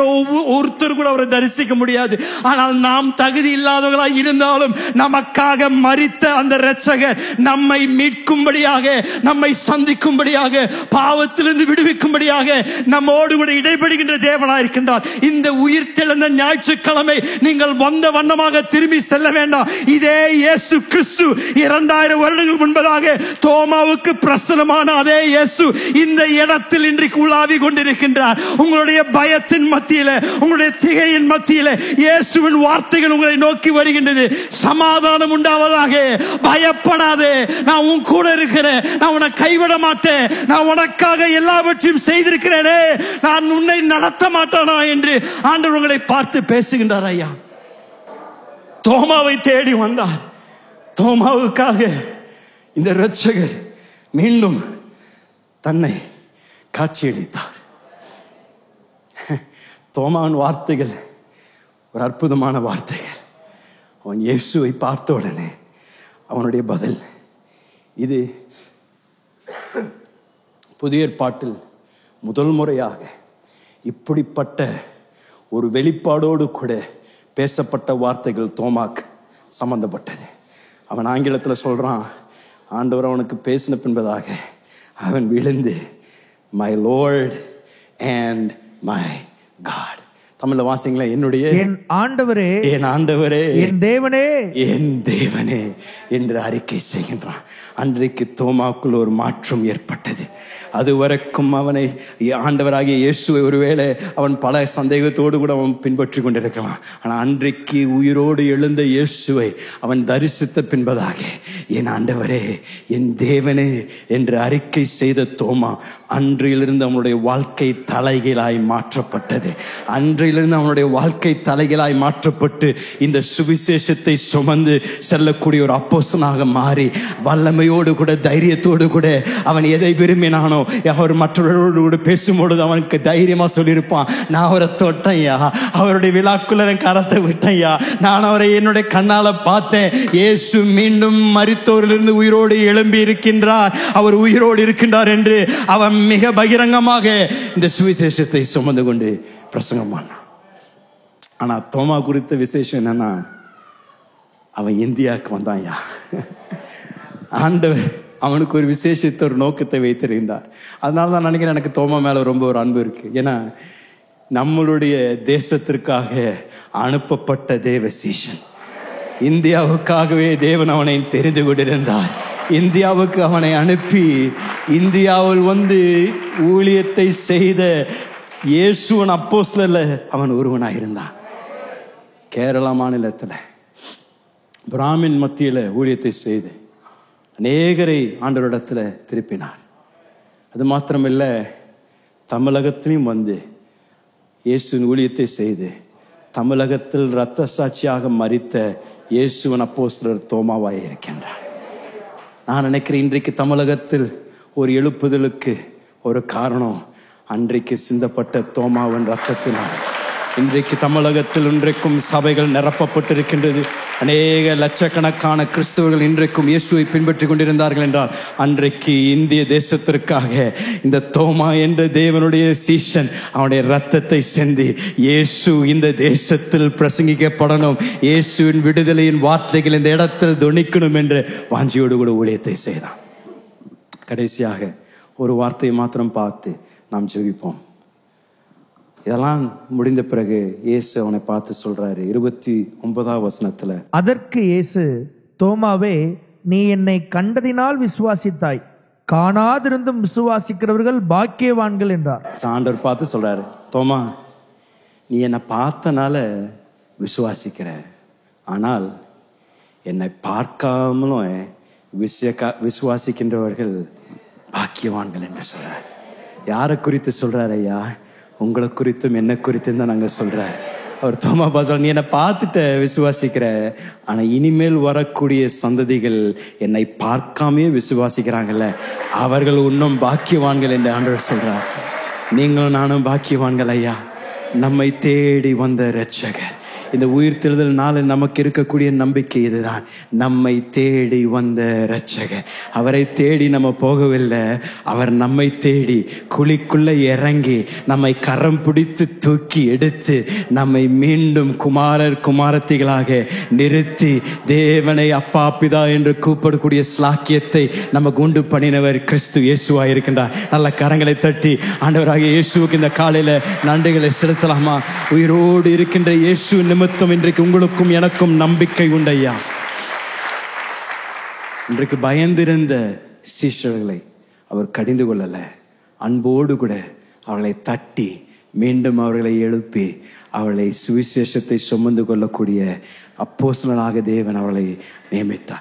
ஒருத்தர் கூட அவரை தரிசிக்க முடியாது. ஆனால் நாம் தகுதி இல்லாதவர்களாக இருந்தாலும் நமக்காக மரித்த அந்த இரட்சகர் நம்மை மீட்கும்படியாக, நம்மை சந்திக்கும்படியாக, பாவத்திலிருந்து விடுவிக்கும்படியாக நம்மோடு கூட இடைபடுகின்ற தேவனாக இருக்கின்றார். இந்த உயிர் தெழுந்த ஞாயிற்றுக்கிழமை நீங்கள் வந்த வண்ணமாக திரும்பி செல்ல வேண்டாம். இதே இயேசு கிறிஸ்து 2000 வருடங்கள் முன்பதாக தோமாவுக்கு பிரசனமான அதே இயேசு இந்த இடத்தில் இன்றைக்கு உலாவி கொண்டிருக்கின்றார். உங்களுடைய பயத்தின் மத்தியில, உங்களுடைய திகையின் மத்தியில இயேசுவின் வார்த்தைகள் உங்களை நோக்கி வருகின்றது. சமாதானம் உண்டாவதாக, பயப்படாதே, நான் உன் கூட இருக்கிறேன், நான் உன்னை கைவிட மாட்டேன், நான் உனக்காக எல்லாவற்றையும் செய்திருக்கிறேனே, நான் உன்னை நடத்த மாட்டானா என்று ஆண்டவர் உங்களை பார்த்து பேசுகின்றார். ஐயா, தோமாவை தேடி வந்தார். தோமாவுக்காக இந்த இரட்சகர் மீண்டும் தன்னை காட்சியளித்தார். தோமாவின் வார்த்தைகள் ஒரு அற்புதமான வார்த்தைகள். அவன் இயேசுவை பார்த்த உடனே அவனுடைய பதில் இது புதிய ஏற்பாட்டில் முதல் முறையாக இப்படிப்பட்ட ஒரு வெளிப்பாடோடு கூட பேசப்பட்ட வார்த்தைகள் தோமாக்கு சம்பந்தப்பட்டது. அவன் ஆங்கிலத்தில் சொல்றான், ஆண்டவர் அவனுக்கு பேசின பின்பதாக அவன் விழுந்து my lord and my God. தமிழ்ல வாசிங்களேன், என்னுடைய என் ஆண்டவரே, என் ஆண்டவரே, என் தேவனே, என் தேவனே என்று அறிக்கை செய்கின்றான். அன்றைக்கு தோமாவுக்குள் ஒரு மாற்றம் ஏற்பட்டது. அதுவரைக்கும் அவனை ஆண்டவராகிய இயேசுவை ஒருவேளை அவன் பல சந்தேகத்தோடு கூட அவன் பின்பற்றி கொண்டிருக்கலாம். ஆனால் அன்றைக்கு உயிரோடு எழுந்த இயேசுவை அவன் தரிசித்த பின்பதாக என் ஆண்டவரே, என் தேவனே என்று அறிக்கை செய்த தோமா அன்றிலிருந்து அவனுடைய வாழ்க்கை தலைகீழாய் மாற்றப்பட்டது. அன்றிலிருந்து அவனுடைய வாழ்க்கை தலைகீழாய் மாற்றப்பட்டு இந்த சுவிசேஷத்தை சுமந்து செல்லக்கூடிய ஒரு அப்போஸ்தலனாக மாறி வல்லமையோடு கூட தைரியத்தோடு கூட அவன் எதை விரும்பினானோ அவர் மற்றவர்களோடு கூட பேசும்பொழுது அவனுக்கு தைரியமா சொல்லியிருப்பான், நான் அவரை தொட்டையா, அவருடைய விழாக்குள்ள கரத்தை விட்டையா, நான் அவரை என்னுடைய கண்ணால பார்த்தேன், இயேசு மீண்டும் மரித்தோரிலிருந்து உயிரோடு எழும்பி இருக்கின்றார், அவர் உயிரோடு இருக்கின்றார் என்று அவன் மிக பகிரங்கமாக இந்த சுவிசேஷத்தை சுமந்து கொண்டு பிரசங்கம் பண்ணான். ஆனா தோமா குறித்த விசேஷம் என்னன்னா, அவன் இந்தியாவுக்கு வந்தான்யா. ஆண்டவர் அவனுக்கு ஒரு விசேஷத்தை, ஒரு நோக்கத்தை வைத்திருந்தார். அதனால தான் நினைக்கிறேன் எனக்கு தோமா மேல ரொம்ப ஒரு அன்பு இருக்கு. ஏன்னா நம்மளுடைய தேசத்திற்காக அனுப்பப்பட்ட தேவ சீஷன். இந்தியாவுக்காகவே தேவன் அவனை தெரிந்து கொண்டிருந்தார். இந்தியாவுக்கு அவனை அனுப்பி இந்தியாவில் வந்து ஊழியத்தை செய்த இயேசுவன் அப்போஸ்தலர்ல அவன் ஒருவனாயிருந்தான். கேரளா மாநிலத்தில் பிராமின் மத்தியில ஊழியத்தை செய்து அநேகரை ஆண்டவரிடத்துல திருப்பினார். அது மாத்திரமில்ல, தமிழகத்திலையும் வந்து இயேசுவின் ஊழியத்தை செய்து தமிழகத்தில் இரத்த சாட்சியாக மரித்த இயேசுவின் அப்போஸ்தலர் தோமாவாய் இருக்கின்றார். நான் நினைக்கிறேன் இன்றைக்கு தமிழகத்தில் ஒரு எழுப்புதலுக்கு ஒரு காரணம் அன்றைக்கு சிந்தப்பட்ட தோமாவின் ரத்தத்தினால். இன்றைக்கு தமிழகத்தில் இன்றைக்கும் சபைகள் நிரப்பப்பட்டிருக்கின்றது. அநேக லட்சக்கணக்கான கிறிஸ்தவர்கள் இன்றைக்கும் இயேசுவை பின்பற்றி கொண்டிருந்தார்கள் என்றால் அன்றைக்கு இந்திய தேசத்திற்காக இந்த தோமா என்ற தேவனுடைய சீஷன் அவனுடைய ரத்தத்தை சிந்தி இயேசு இந்த தேசத்தில் பிரசங்கிக்கப்படணும், இயேசுவின் விடுதலையின் வார்த்தைகள் இந்த இடத்தில் தொனிக்கணும் என்று வாஞ்சியோடு கூட ஊழியத்தை செய்தான். கடைசியாக ஒரு வார்த்தையை மாத்திரம் பார்த்து நாம் ஜெபிப்போம். இதெல்லாம் முடிந்த பிறகு இயேசு அவனை பார்த்து சொல்றாரு 29ஆம் வசனத்துல, அதற்கு இயேசு, தோமாவே, நீ என்னை கண்டதினால் விசுவாசித்தாய், காணாதிருந்தும் விசுவாசிக்கிறவர்கள் பாக்கியவான்கள் என்றார். ஆண்டவர் பார்த்து சொல்றாரு, தோமா, நீ என்னை பார்த்தனால விசுவாசிக்கிற, ஆனால் என்னை பார்க்காமலும் விசுவாசிக்கின்றவர்கள் பாக்கியவான்கள் என்று சொல்றார். யாரை குறித்து சொல்றாரு ஐயா? உங்களை குறித்தும் என்ன குறித்தும் தான் நாங்கள் சொல்றேன். அவர் தோமா பாச, நீ என்னை பார்த்துட்ட விசுவாசிக்கிற, ஆனா இனிமேல் வரக்கூடிய சந்ததிகள் என்னை பார்க்காமே விசுவாசிக்கிறாங்கல்ல, அவர்கள் இன்னும் பாக்கியவான்கள் என்று ஆண்டவர் சொல்றார். நீங்களும் நானும் பாக்கியவான்கள் ஐயா. நம்மை தேடி வந்த இரட்சகர். இந்த உயிர்த்தெழுதல் நாள் நமக்கு இருக்கக்கூடிய நம்பிக்கை இதுதான். நம்மை தேடி வந்த இரட்சகர். அவரை தேடி நம்ம போகவில்லை, அவர் நம்மை தேடி குழிக்குள்ள இறங்கி நம்மை கரம் பிடித்து தூக்கி எடுத்து நம்மை மீண்டும் குமாரர் குமாரத்திகளாக நிறுத்தி தேவனை அப்பா பிதா என்று கூப்பிடக்கூடிய ஸ்லாக்கியத்தை நமக்கு உண்டு பண்ணினவர் கிறிஸ்து இயேசுவாக இருக்கின்றார். நல்ல கரங்களை தட்டி ஆண்டவராகிய இயேசுவுக்கு இந்த காலையில நன்றிகளை செலுத்தலாமா? உயிரோடு இருக்கின்ற இயேசு நிமித்தம் இன்றைக்கு உங்களுக்கும் எனக்கும் நம்பிக்கை உண்டையா. இன்றைக்கு பயந்திருந்த சீஷர்களை அவர் கடிந்து கொள்ளல, அன்போடு கூட அவர்களை தட்டி மீண்டும் அவர்களை எழுப்பி அவர்களை சுவிசேஷத்தை சுமந்து கொள்ளக்கூடிய அப்போஸ்தலனாக தேவன் அவர்களை நியமித்தார்.